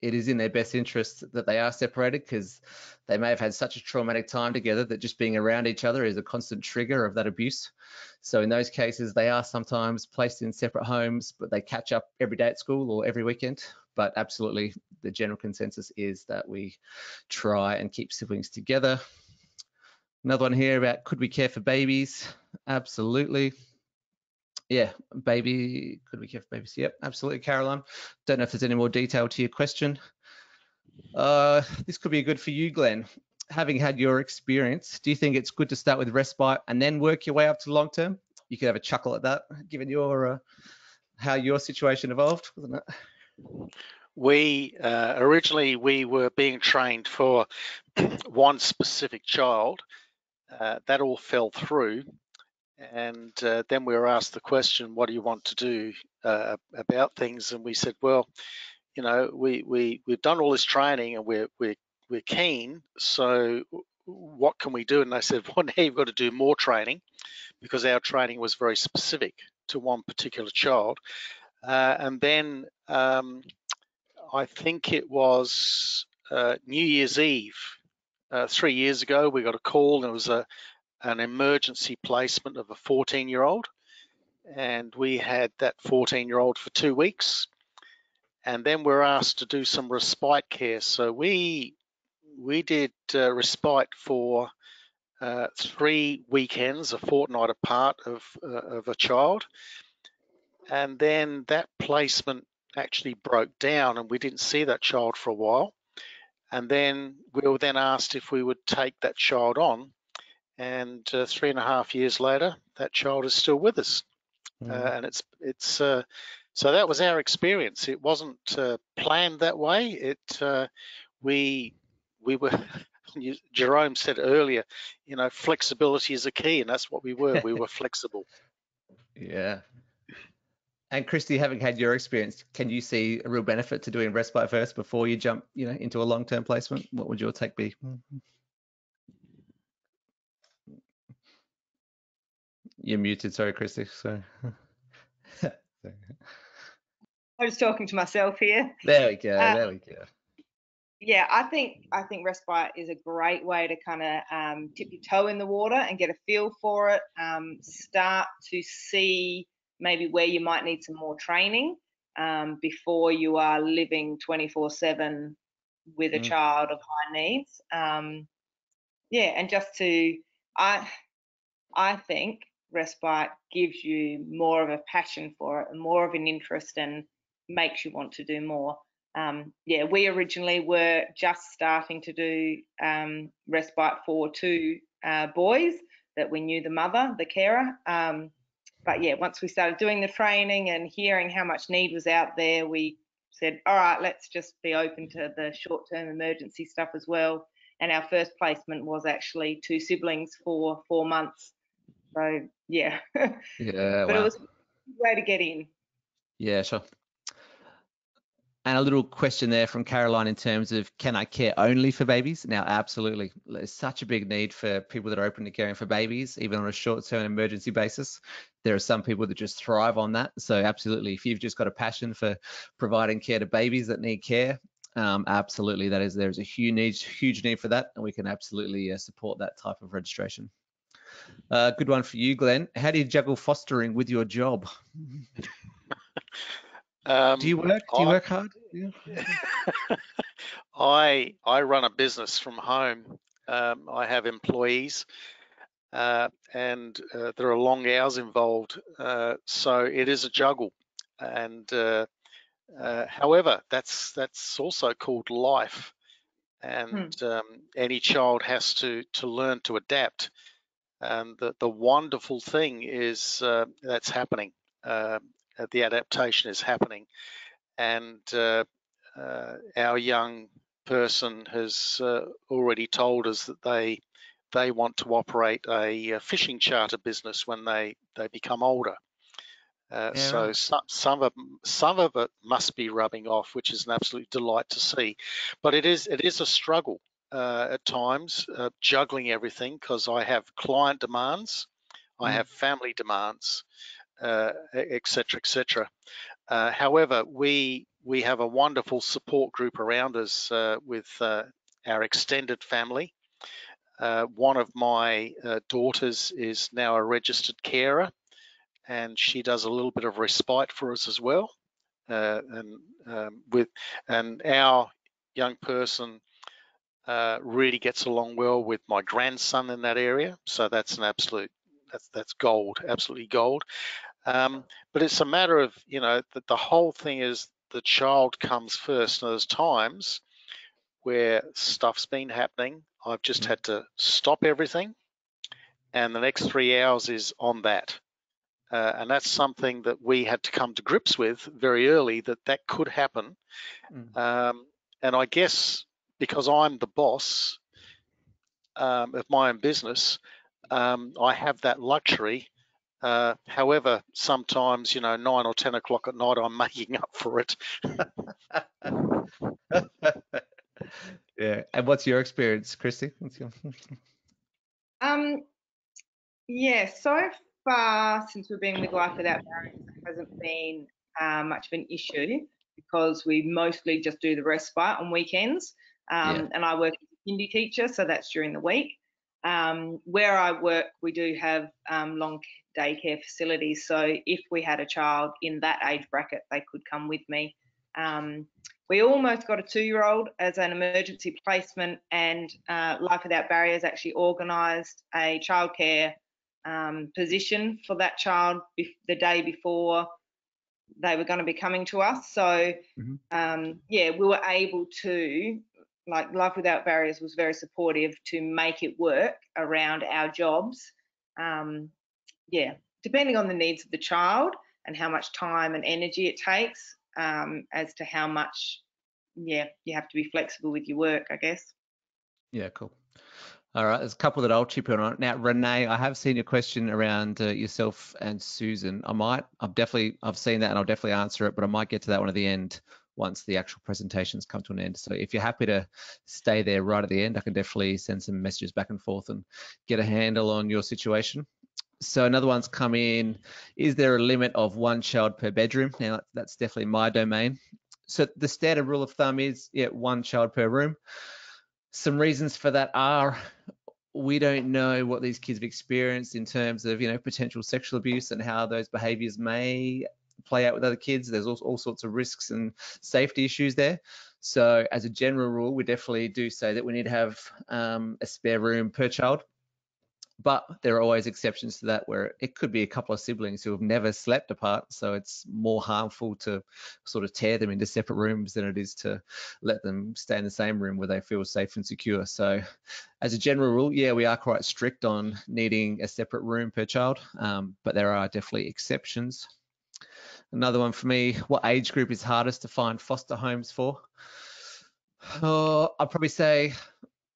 it is in their best interest that they are separated because they may have had such a traumatic time together that just being around each other is a constant trigger of that abuse. So in those cases, they are sometimes placed in separate homes, but they catch up every day at school or every weekend. But absolutely, the general consensus is that we try and keep siblings together. Another one here about, could we care for babies? Absolutely. Yeah, baby, could we care for babies? Yep, absolutely, Caroline. Don't know if there's any more detail to your question. This could be good for you, Glenn. Having had your experience, do you think it's good to start with respite and then work your way up to long term? You could have a chuckle at that, given your how your situation evolved, wasn't it? We originally we were being trained for one specific child. That all fell through. And then we were asked the question, what do you want to do about things? And we said, well, you know, we've done all this training and we're keen. So what can we do? And they said, well, now you've got to do more training because our training was very specific to one particular child. And then I think it was New Year's Eve 3 years ago. We got a call, and it was an emergency placement of a 14-year-old, and we had that 14-year-old for 2 weeks, and then we're asked to do some respite care. So we did respite for 3 weekends, a fortnight apart of a child, and then that placement actually broke down, and we didn't see that child for a while. And then we were then asked if we would take that child on, and 3.5 years later, that child is still with us. And it's so that was our experience. It wasn't planned that way. We were. Jerome said earlier, flexibility is a key, and that's what we were. We were flexible. Yeah. And Christy, having had your experience, can you see a real benefit to doing respite first before you jump, into a long-term placement? What would your take be? You're muted. Sorry, Christy. So. I'm just talking to myself here. There we go. There we go. Yeah, I think respite is a great way to kind of dip your toe in the water and get a feel for it. Start to see maybe where you might need some more training before you are living 24/7 with a child of high needs. Yeah, and just to, I think respite gives you more of a passion for it and more of an interest and makes you want to do more. Yeah, we originally were just starting to do respite for 2 boys that we knew the mother, the carer. But yeah, once we started doing the training and hearing how much need was out there, we said, all right, let's just be open to the short-term emergency stuff as well. And our first placement was actually 2 siblings for 4 months. So yeah, Yeah, but wow. it was a good way to get in. Yeah, sure. And a little question there from Caroline in terms of, can I care only for babies? Now, absolutely. There's such a big need for people that are open to caring for babies, even on a short-term emergency basis. There are some people that just thrive on that. So absolutely, if you've just got a passion for providing care to babies that need care, absolutely, there's a huge need for that, and we can absolutely support that type of registration. Good one for you, Glenn. How do you juggle fostering with your job? Do you work hard? Yeah. I run a business from home. I have employees, and there are long hours involved, so it is a juggle. And however, that's also called life, and any child has to learn to adapt. And the wonderful thing is that's happening. The adaptation is happening, and our young person has already told us that they want to operate a fishing charter business when they become older. So Right. some of it must be rubbing off, which is an absolute delight to see. But it is a struggle at times, juggling everything, because I have client demands, I have family demands, etc., etc. However, we have a wonderful support group around us with our extended family. One of my daughters is now a registered carer, and she does a little bit of respite for us as well. And our young person really gets along well with my grandson in that area. So that's an absolute, that's gold, absolutely gold. But it's a matter of, that the whole thing is the child comes first. And there's times where stuff's been happening. I've just had to stop everything, and the next 3 hours is on that. And that's something that we had to come to grips with very early, that could happen. And I guess because I'm the boss of my own business, I have that luxury. However, sometimes, 9 or 10 o'clock at night, I'm making up for it. Yeah. And what's your experience, Christy? Yeah, so far since we've been with Life Without Barriers, it hasn't been much of an issue. because we mostly just do the respite on weekends. And I work as a kindy teacher, so that's during the week. Where I work, we do have long daycare facilities. So if we had a child in that age bracket, they could come with me. We almost got a 2-year-old as an emergency placement, and Life Without Barriers actually organised a childcare position for that child the day before they were going to be coming to us. So yeah, we were able to, like, Life Without Barriers was very supportive to make it work around our jobs. Yeah, depending on the needs of the child and how much time and energy it takes, as to how much, yeah, you have to be flexible with your work, I guess. Yeah, cool. All right, there's a couple that I'll chip in on. Now, Renee, I have seen your question around yourself and Susan. I've seen that and I'll definitely answer it, but I might get to that one at the end once the actual presentations come to an end. So if you're happy to stay there right at the end, I can definitely send some messages back and forth and get a handle on your situation. So another one's come in, is there a limit of 1 child per bedroom? Now, that's definitely my domain. So the standard rule of thumb is 1 child per room. Some reasons for that are we don't know what these kids have experienced in terms of, potential sexual abuse and how those behaviors may play out with other kids. There's all sorts of risks and safety issues there. So as a general rule, we definitely do say that we need to have a spare room per child. But there are always exceptions to that, where it could be a couple of siblings who have never slept apart. So it's more harmful to sort of tear them into separate rooms than it is to let them stay in the same room where they feel safe and secure. So as a general rule, yeah, we are quite strict on needing a separate room per child, but there are definitely exceptions. Another one for me, what age group is hardest to find foster homes for? I'd probably say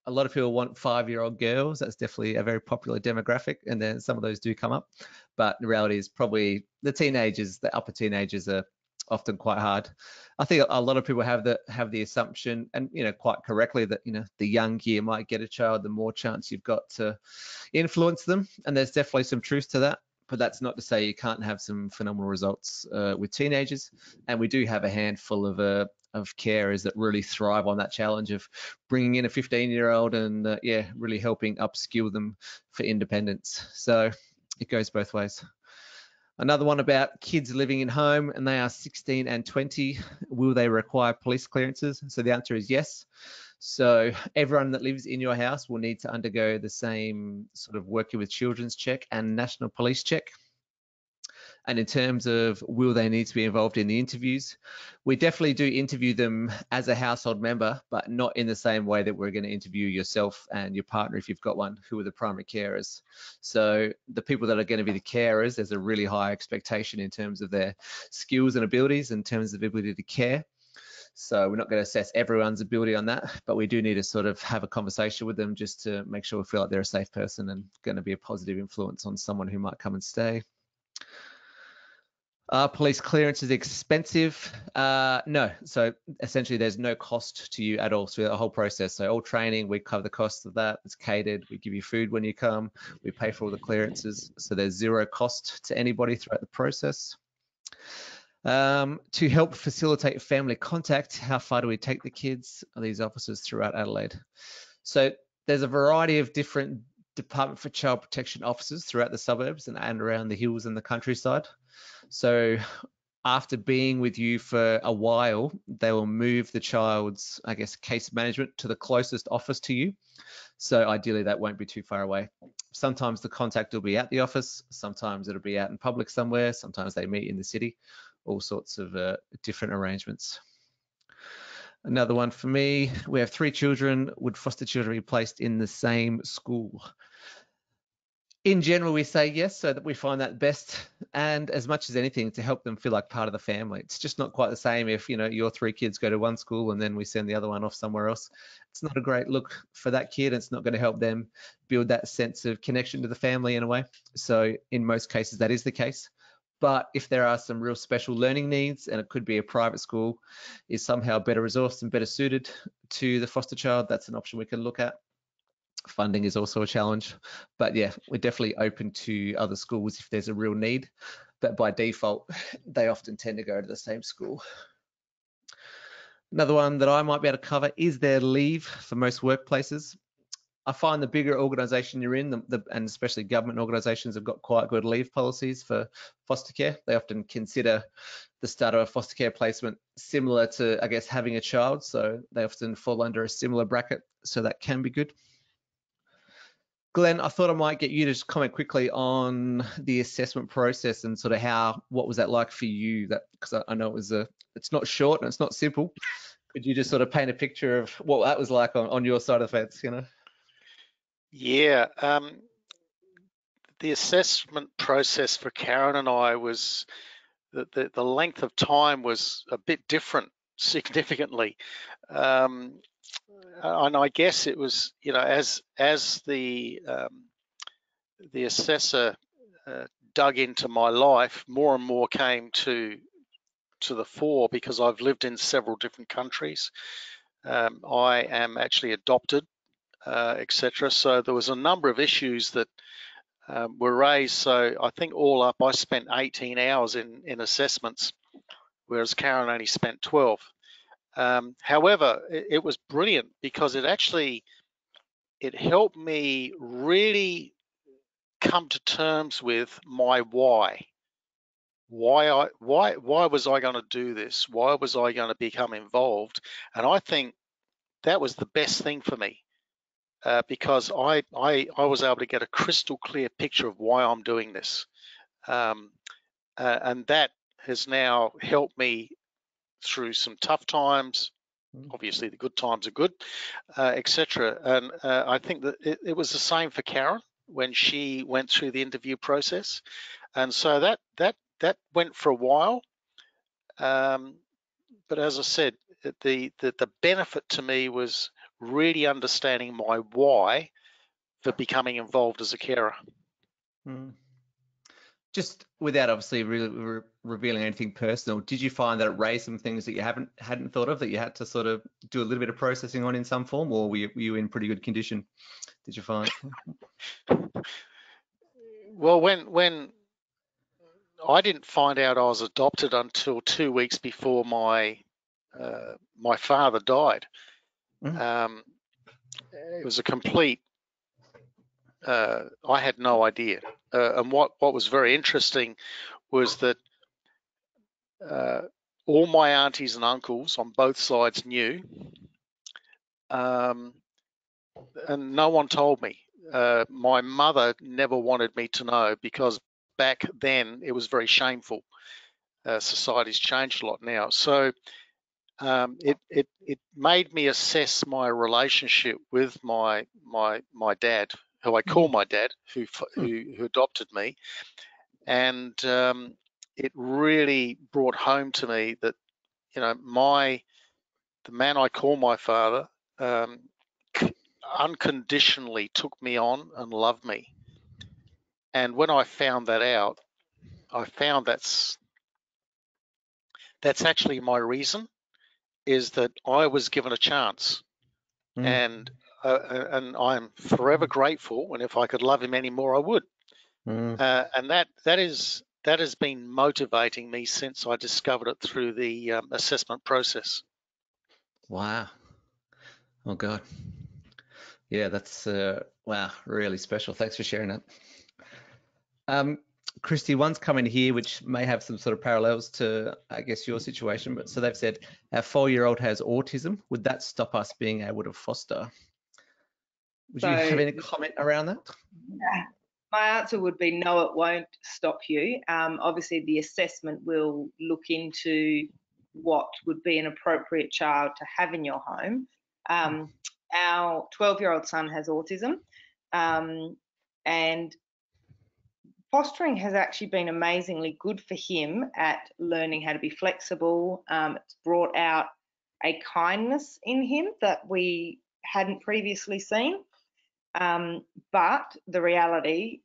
a lot of people want 5-year-old girls. That's definitely a very popular demographic, and then some of those do come up. But the reality is probably the teenagers, the upper teenagers, are often quite hard. I think a lot of people have the assumption, and quite correctly, that the younger you might get a child, the more chance you've got to influence them. And there's definitely some truth to that. But that's not to say you can't have some phenomenal results with teenagers. And we do have a handful of carers that really thrive on that challenge of bringing in a 15-year-old and really helping upskill them for independence. So it goes both ways. Another one about kids living in home, and they are 16 and 20. Will they require police clearances? So the answer is yes. So everyone that lives in your house will need to undergo the same sort of working with children's check and national police check. And in terms of will they need to be involved in the interviews, we definitely do interview them as a household member, but not in the same way that we're going to interview yourself and your partner if you've got one, who are the primary carers. So the people that are going to be the carers, there's a really high expectation in terms of their skills and abilities, in terms of ability to care. So we're not going to assess everyone's ability on that, but we do need to sort of have a conversation with them just to make sure we feel like they're a safe person and going to be a positive influence on someone who might come and stay. Police clearance is expensive? No. So essentially there's no cost to you at all through the whole process. So all training, we cover the cost of that. It's catered. We give you food when you come. We pay for all the clearances. So there's zero cost to anybody throughout the process. To help facilitate family contact, how far do we take the kids, these officers, throughout Adelaide? So there's a variety of different Department for Child Protection officers throughout the suburbs and around the hills and the countryside. So after being with you for a while, they will move the child's, I guess, case management to the closest office to you. So ideally that won't be too far away. Sometimes the contact will be at the office, sometimes it'll be out in public somewhere, sometimes they meet in the city, all sorts of different arrangements. Another one for me, we have 3 children. Would foster children be placed in the same school? In general, we say yes, so that we find that best, and as much as anything, to help them feel like part of the family. It's just not quite the same if your 3 kids go to one school and then we send the other one off somewhere else. It's not a great look for that kid. It's not going to help them build that sense of connection to the family in a way. So in most cases, that is the case. But if there are some real special learning needs, and it could be a private school is somehow better resourced and better suited to the foster child, that's an option we can look at. Funding is also a challenge, but yeah, we're definitely open to other schools if there's a real need, but by default, they often tend to go to the same school. Another one that I might be able to cover is their leave for most workplaces. I find the bigger organisation you're in, and especially government organisations, have got quite good leave policies for foster care. They often consider the start of a foster care placement similar to, I guess, having a child. So they often fall under a similar bracket. So that can be good. Glenn, I thought I might get you to just comment quickly on the assessment process and sort of what was that like for you? That, because I know it's not short and it's not simple. Could you just sort of paint a picture of what that was like on your side of the fence, you know? Yeah, the assessment process for Karen and I was the length of time was a bit different significantly, and I guess it was, you know, as the assessor dug into my life, more and more came to the fore because I've lived in several different countries. I am actually adopted, etc. So there was a number of issues that were raised. So I think all up, I spent 18 hours in assessments, whereas Karen only spent 12. However, it was brilliant because it helped me really come to terms with my why. Why was I going to do this? Why was I going to become involved? And I think that was the best thing for me. Because I was able to get a crystal clear picture of why I'm doing this, and that has now helped me through some tough times. Obviously, the good times are good, etc. And I think that it was the same for Karen when she went through the interview process, and so that went for a while. But as I said, the benefit to me was really understanding my why for becoming involved as a carer. Just without obviously really revealing anything personal, did you find that it raised some things that you hadn't thought of, that you had to sort of do a little bit of processing on in some form, or were you in pretty good condition, did you find? Well, when I didn't find out I was adopted until 2 weeks before my father died. It was a complete, I had no idea. And what was very interesting was that all my aunties and uncles on both sides knew, and no one told me. My mother never wanted me to know because back then it was very shameful. Society's changed a lot now. So it made me assess my relationship with my dad, who I call my dad, who adopted me, and it really brought home to me that, you know, the man I call my father unconditionally took me on and loved me. And when I found that out, I found that's actually my reason, is that I was given a chance, and I'm forever grateful. And if I could love him any more, I would. And that has been motivating me since I discovered it through the assessment process. Wow. Oh God. Yeah, that's wow, really special. Thanks for sharing that. Christy, one's coming here which may have some sort of parallels to, I guess, your situation. But so they've said our 4-year-old has autism. Would that stop us being able to foster? Would you have any comment around that? My answer would be no, it won't stop you. Obviously, the assessment will look into what would be an appropriate child to have in your home. Our 12-year-old son has autism, and fostering has actually been amazingly good for him at learning how to be flexible. It's brought out a kindness in him that we hadn't previously seen. But the reality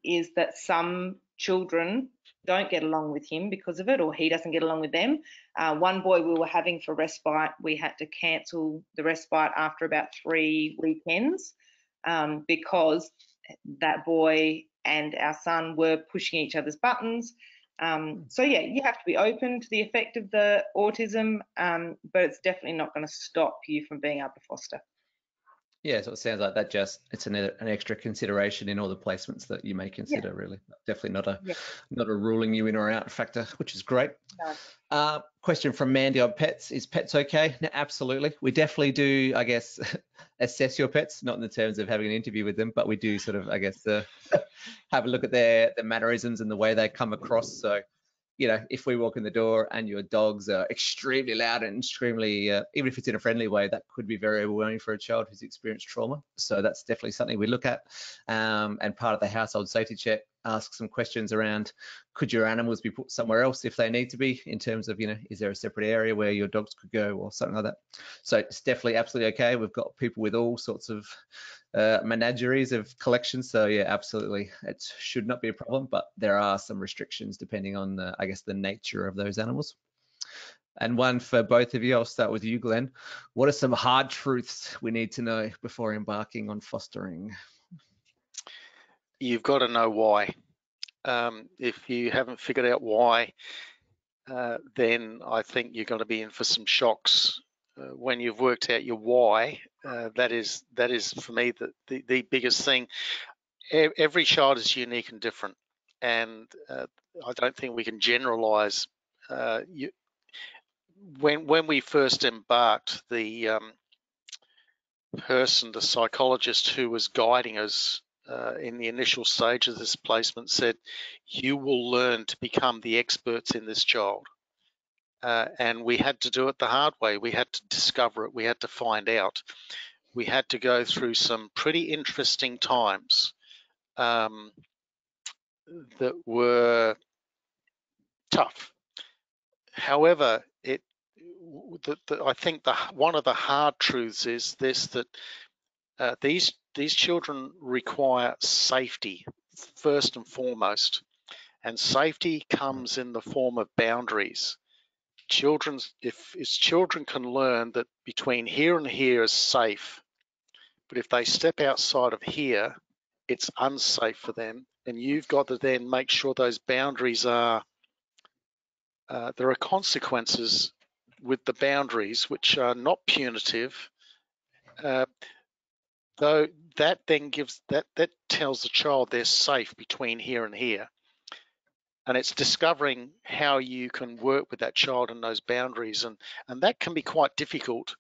is that some children don't get along with him because of it, or he doesn't get along with them. One boy we were having for respite, we had to cancel the respite after about 3 weekends because that boy and our son were pushing each other's buttons. So yeah, you have to be open to the effect of the autism, but it's definitely not going to stop you from being able to foster. Yeah, so it sounds like that it's an extra consideration in all the placements that you may consider, really. Definitely not a ruling you in or out factor, which is great. No. Question from Mandy on pets. Is pets okay? No, absolutely. We definitely do, I guess, assess your pets, not in the terms of having an interview with them, but we do sort of, I guess, have a look at their mannerisms and the way they come across. So, you know, if we walk in the door and your dogs are extremely loud and extremely, even if it's in a friendly way, that could be very overwhelming for a child who's experienced trauma. So that's definitely something we look at. And part of the household safety check, ask some questions around, could your animals be put somewhere else if they need to be, in terms of, you know, is there a separate area where your dogs could go or something like that. So it's definitely absolutely okay. We've got people with all sorts of menageries of collections. So yeah, absolutely, it should not be a problem, but there are some restrictions depending on, I guess, the nature of those animals. And one for both of you, I'll start with you, Glenn. What are some hard truths we need to know before embarking on fostering? You've got to know why. If you haven't figured out why, then I think you're going to be in for some shocks. When you've worked out your why, that is for me the biggest thing. Every child is unique and different, and I don't think we can generalize. When we first embarked, the psychologist who was guiding us in the initial stage of this placement said, you will learn to become the experts in this child. And we had to do it the hard way. We had to discover it. We had to find out. We had to go through some pretty interesting times that were tough. However, I think one of the hard truths is this, that these children require safety first and foremost, and safety comes in the form of boundaries. If children can learn that between here and here is safe, but if they step outside of here, it's unsafe for them, and you've got to then make sure those boundaries are. There are consequences with the boundaries which are not punitive. Though that then gives that tells the child they're safe between here and here, and it's discovering how you can work with that child in those boundaries, and that can be quite difficult.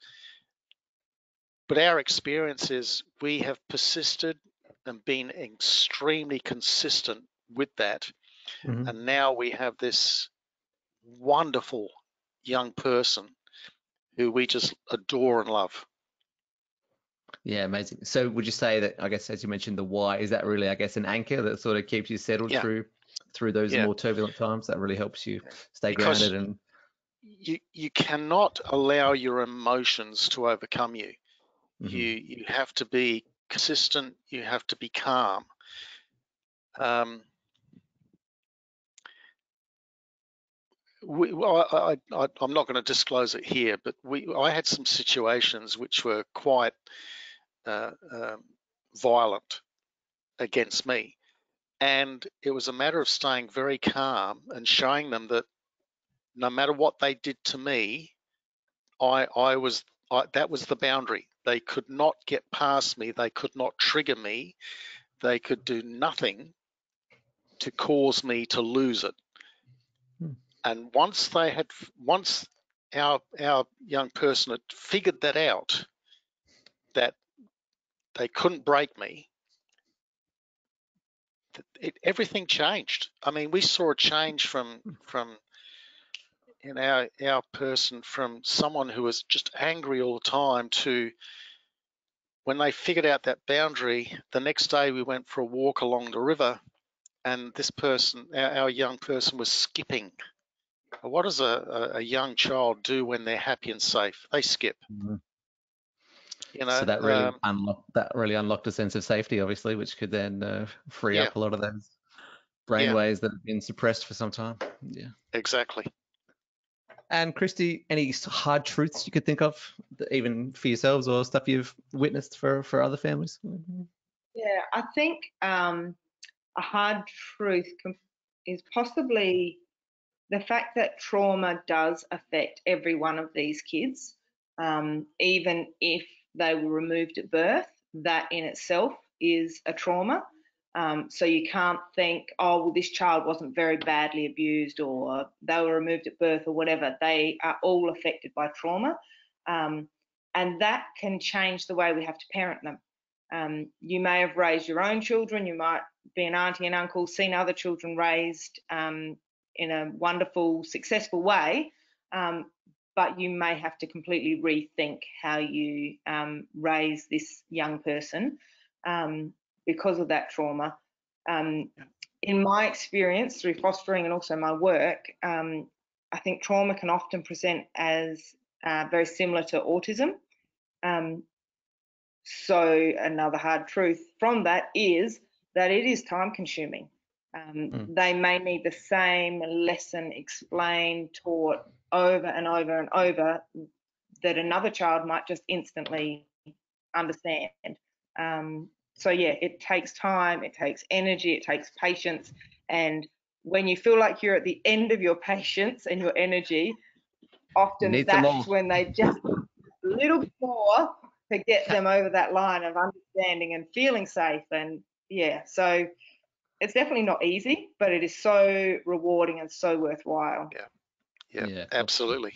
But our experience is we have persisted and been extremely consistent with that, and now we have this wonderful young person who we just adore and love. Yeah, amazing. So would you say that, I guess, as you mentioned, the why, is that really, I guess, an anchor that sort of keeps you settled through those more turbulent times? That really helps you stay grounded. And you cannot allow your emotions to overcome you. You have to be consistent. You have to be calm. I'm not going to disclose it here, but I had some situations which were quite violent against me, and it was a matter of staying very calm and showing them that no matter what they did to me, that was the boundary. They could not get past me. They could not trigger me. They could do nothing to cause me to lose it. And once our young person had figured that out, that they couldn't break me, everything changed. I mean, we saw a change from in our person, from someone who was just angry all the time to, when they figured out that boundary, the next day we went for a walk along the river, and this person, our young person, was skipping. What does a young child do when they're happy and safe? They skip. You know, so that really unlocked a sense of safety, obviously, which could then free up a lot of those brainwaves that have been suppressed for some time. Yeah, exactly. And Christy, any hard truths you could think of, even for yourselves, or stuff you've witnessed for other families? Yeah, I think a hard truth is possibly the fact that trauma does affect every one of these kids, even if they were removed at birth, that in itself is a trauma. So you can't think, oh, well, this child wasn't very badly abused, or they were removed at birth, or whatever. They are all affected by trauma. And that can change the way we have to parent them. You may have raised your own children, you might be an auntie and uncle, seen other children raised in a wonderful, successful way, but you may have to completely rethink how you raise this young person because of that trauma. In my experience through fostering and also my work, I think trauma can often present as very similar to autism. So another hard truth from that is that it is time consuming. They may need the same lesson explained, taught over and over and over that another child might just instantly understand. So yeah, it takes time, it takes energy, it takes patience. And when you feel like you're at the end of your patience and your energy, often that's when they just a little bit more to get them over that line of understanding and feeling safe. And yeah, so it's definitely not easy, but it is so rewarding and so worthwhile. Yeah, absolutely.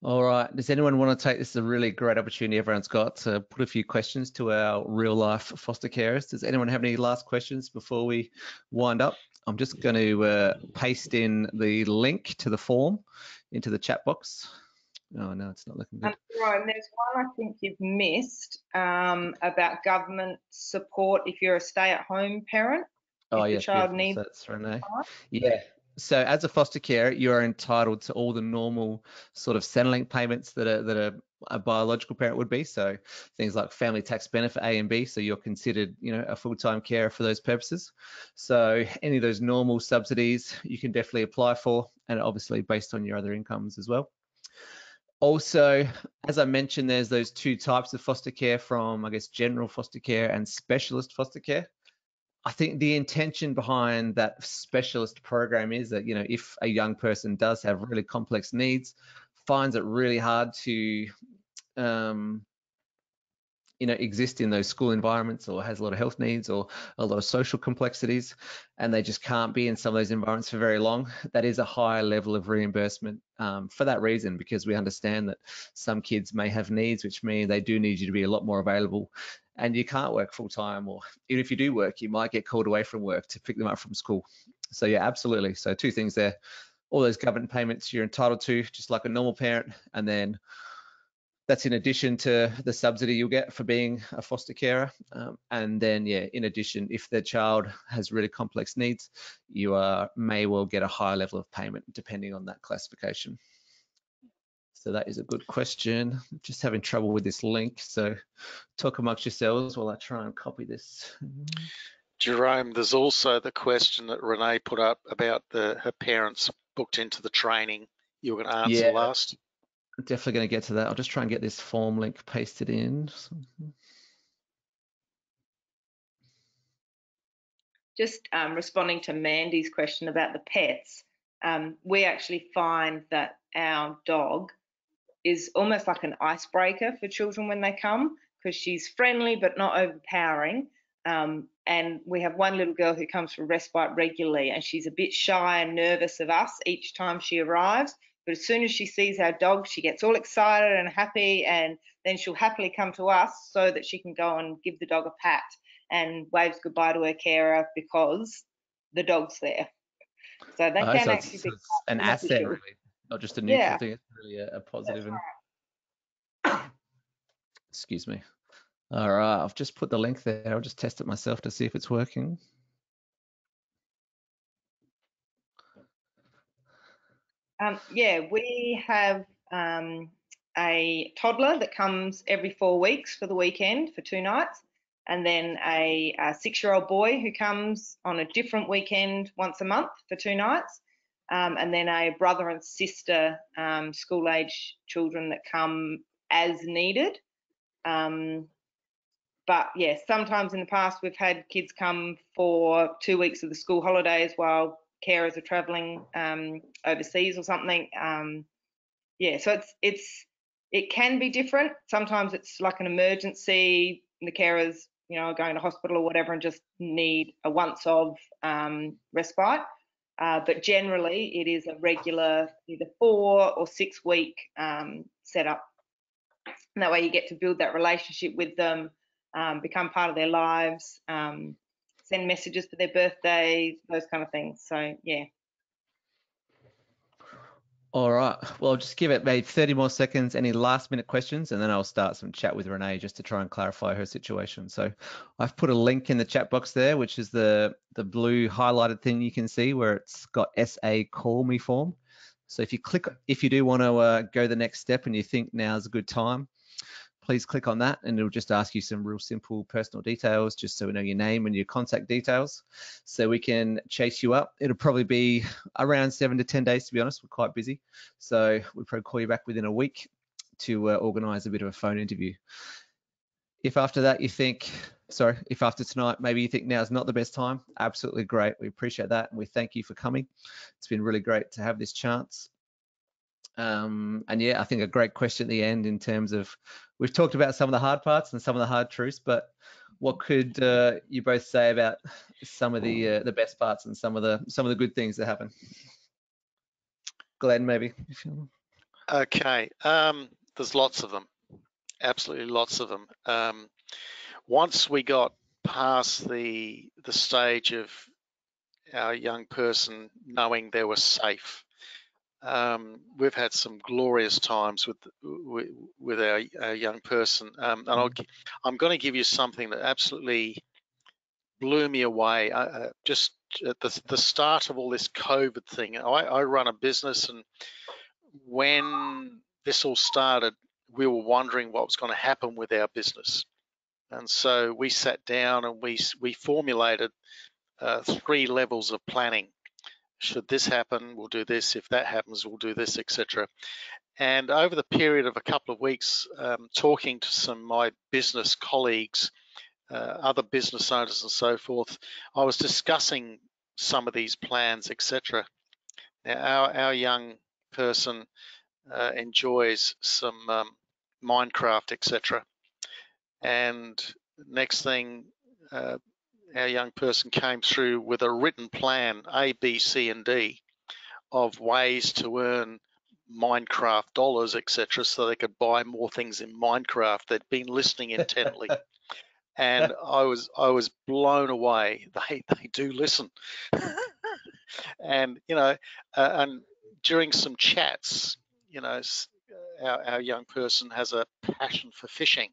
All right. Does anyone want to take this? Is a really great opportunity everyone's got to put a few questions to our real life foster carers. Does anyone have any last questions before we wind up? I'm just going to paste in the link to the form into the chat box. Oh, no, it's not looking good. Right, there's one I think you've missed about government support if you're a stay-at-home parent. Oh, yes, child needs. That's Renee. Yeah. So as a foster carer, you are entitled to all the normal sort of Centrelink payments that a biological parent would be. So things like family tax benefit A and B. So you're considered, a full-time carer for those purposes. So any of those normal subsidies you can definitely apply for, and obviously based on your other incomes as well. Also, as I mentioned, there's those two types of foster care from, I guess, general foster care and specialist foster care. I think the intention behind that specialist program is that, if a young person does have really complex needs, finds it really hard to, exist in those school environments, or has a lot of health needs or a lot of social complexities, and they just can't be in some of those environments for very long, that is a higher level of reimbursement for that reason, because we understand that some kids may have needs which mean they do need you to be a lot more available, and you can't work full time, or even if you do work, you might get called away from work to pick them up from school. So yeah, absolutely. So two things there. All those government payments you're entitled to, just like a normal parent, and then that's in addition to the subsidy you'll get for being a foster carer. And then, yeah, in addition, if the child has really complex needs, you may well get a higher level of payment depending on that classification. So that is a good question. Just having trouble with this link. So talk amongst yourselves while I try and copy this. Jerome, there's also the question that Renee put up about her parents booked into the training. You were going to answer last. Definitely going to get to that. I'll just try and get this form link pasted in. Just responding to Mandy's question about the pets, we actually find that our dog is almost like an icebreaker for children when they come, because she's friendly but not overpowering. And we have one little girl who comes for respite regularly, and she's a bit shy and nervous of us each time she arrives. But as soon as she sees our dog, she gets all excited and happy, and then she'll happily come to us so that she can go and give the dog a pat and waves goodbye to her carer because the dog's there. So that can actually be an asset, really, not just a neutral thing. It's really a positive. Excuse me. All right, I've just put the link there. I'll just test it myself to see if it's working. We have a toddler that comes every 4 weeks for the weekend for 2 nights, and then a 6-year-old boy who comes on a different weekend once a month for 2 nights, and then a brother and sister school-age children that come as needed. But yeah, sometimes in the past we've had kids come for 2 weeks of the school holidays while carers are travelling overseas or something. Yeah, so it can be different. Sometimes it's like an emergency, the carers, you know, are going to hospital or whatever and just need a once of respite. But generally, it is a regular either 4 or 6 week setup. And that way you get to build that relationship with them, become part of their lives, send messages for their birthdays, those kind of things. So, yeah. All right. Well, just give it maybe 30 more seconds. Any last minute questions? And then I'll start some chat with Renee just to try and clarify her situation. So I've put a link in the chat box there, which is the blue highlighted thing you can see where it's got SA Call Me form. So if you do want to go the next step and you think now's a good time, please click on that and it'll just ask you some real simple personal details just so we know your name and your contact details so we can chase you up. It'll probably be around 7 to 10 days, to be honest. We're quite busy. So we'll probably call you back within a week to organize a bit of a phone interview. If after that you think, if after tonight, maybe you think now's not the best time, absolutely great. We appreciate that and we thank you for coming. It's been really great to have this chance. And yeah, I think a great question at the end in terms of, we've talked about some of the hard parts and some of the hard truths, but what could you both say about some of the best parts and some of the good things that happen? Glenn, maybe. Okay, there's lots of them, absolutely lots of them. Once we got past the stage of our young person knowing they were safe, we've had some glorious times with our young person, and I'm going to give you something that absolutely blew me away. Just at the start of all this COVID thing, I run a business, and when this all started, we were wondering what was going to happen with our business, and so we sat down and we formulated 3 levels of planning. Should this happen, we'll do this. If that happens, we'll do this, etc. And over the period of a couple of weeks, talking to some of my business colleagues, other business owners and so forth, I was discussing some of these plans, etc. Now, our young person enjoys some Minecraft, etc. And next thing, our young person came through with a written plan, A, B, C, and D, of ways to earn Minecraft dollars, etc., so they could buy more things in Minecraft. They'd been listening intently, and I was blown away. They do listen, and and during some chats, our young person has a passion for fishing,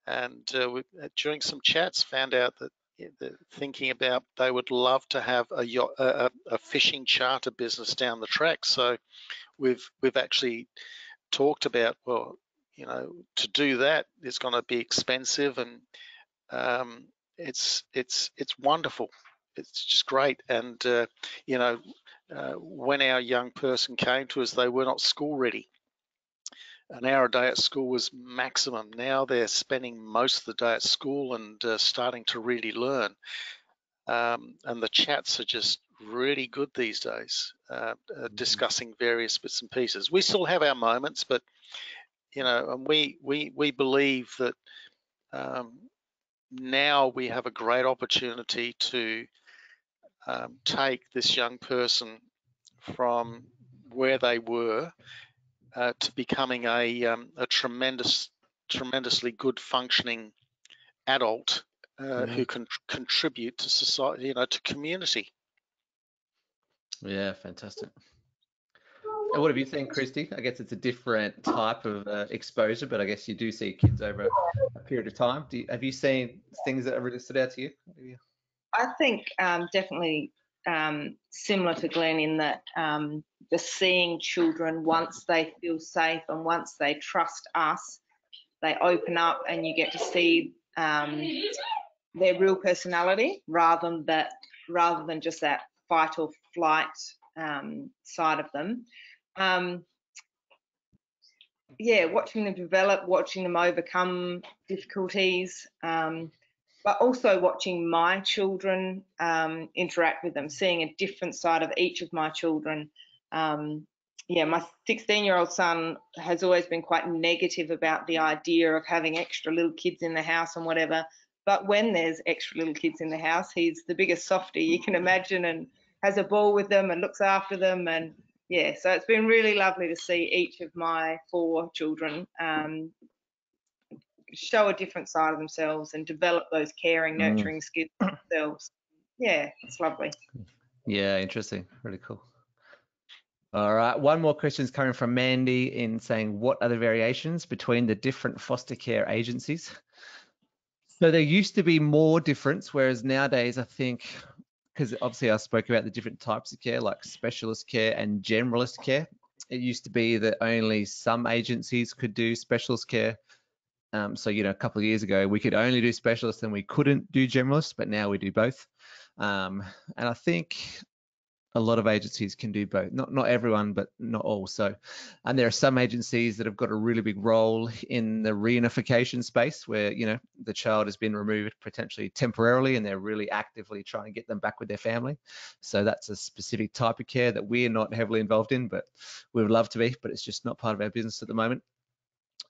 and during some chats found out that thinking about they would love to have a fishing charter business down the track. So we've actually talked about, well, to do that, it's going to be expensive, and it's wonderful. It's just great. And when our young person came to us, they were not school ready. An hour a day at school was maximum. Now they're spending most of the day at school and starting to really learn. And the chats are just really good these days, discussing various bits and pieces. We still have our moments, but and we believe that now we have a great opportunity to take this young person from where they were to becoming a tremendously good functioning adult who can contribute to society, to community. Yeah, fantastic. And what have you seen, Christy? I guess it's a different type of exposure, but I guess you do see kids over a period of time. Have you seen things that have really stood out to you? I think definitely similar to Glenn in that just seeing children, once they feel safe and once they trust us, they open up and you get to see their real personality rather than just that fight or flight side of them. watching them develop, watching them overcome difficulties, but also watching my children interact with them, seeing a different side of each of my children. My 16-year-old son has always been quite negative about the idea of having extra little kids in the house and whatever. But when there's extra little kids in the house, he's the biggest softie you can imagine and has a ball with them and looks after them. And so it's been really lovely to see each of my 4 children show a different side of themselves and develop those caring, nurturing skills themselves. Yeah, it's lovely. Yeah, interesting. Really cool. All right, one more question is coming from Mandy in saying, what are the variations between the different foster care agencies? So there used to be more difference, whereas nowadays I think, because obviously I spoke about the different types of care, like specialist care and generalist care. It used to be that only some agencies could do specialist care. So, a couple of years ago, we could only do specialists and we couldn't do generalists, but now we do both. And I think a lot of agencies can do both. Not everyone, but not all. So, and there are some agencies that have got a really big role in the reunification space where, the child has been removed potentially temporarily and they're really actively trying to get them back with their family. So that's a specific type of care that we're not heavily involved in, but we would love to be, but it's just not part of our business at the moment.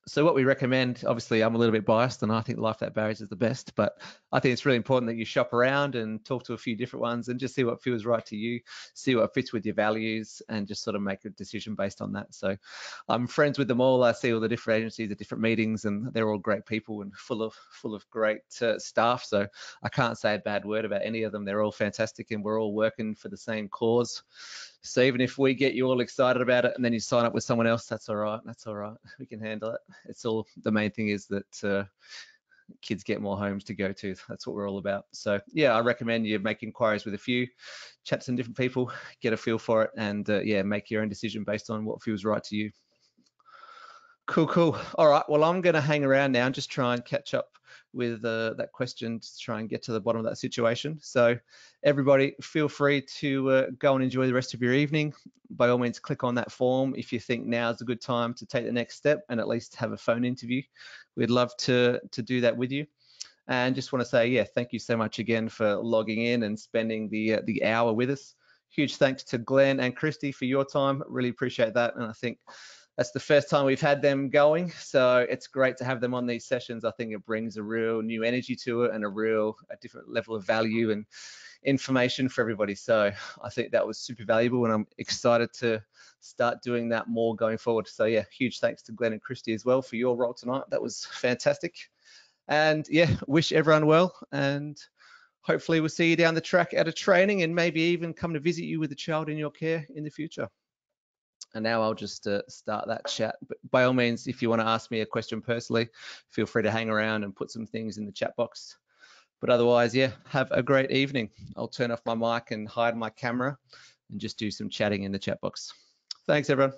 So what we recommend, obviously I'm a little bit biased and I think Life Without Barriers is the best, but I think it's really important that you shop around and talk to a few different ones and just see what feels right to you, see what fits with your values and just sort of make a decision based on that. So I'm friends with them all. I see all the different agencies at different meetings and they're all great people and full of great staff. So I can't say a bad word about any of them. They're all fantastic and we're all working for the same cause. So even if we get you all excited about it and then you sign up with someone else, that's all right. That's all right. We can handle it. It's all, the main thing is that kids get more homes to go to. That's what we're all about. So yeah, I recommend you make inquiries with a few, chat to some different people, get a feel for it, and make your own decision based on what feels right to you. Cool. All right. Well, I'm going to hang around now and just try and catch up with that question to try and get to the bottom of that situation. So everybody feel free to go and enjoy the rest of your evening. By all means, click on that form if you think now is a good time to take the next step and at least have a phone interview. We'd love to do that with you. And just want to say, thank you so much again for logging in and spending the hour with us. Huge thanks to Glenn and Christy for your time. Really appreciate that. And I think that's the first time we've had them going, so it's great to have them on these sessions. I think it brings a real new energy to it and a different level of value and information for everybody. So I think that was super valuable and I'm excited to start doing that more going forward. So huge thanks to Glenn and Christy as well for your role tonight. That was fantastic. And wish everyone well and hopefully we'll see you down the track at a training and maybe even come to visit you with a child in your care in the future. And now I'll just start that chat. But by all means, if you want to ask me a question personally, feel free to hang around and put some things in the chat box. But otherwise, have a great evening. I'll turn off my mic and hide my camera and just do some chatting in the chat box. Thanks, everyone.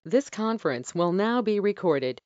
This conference will now be recorded.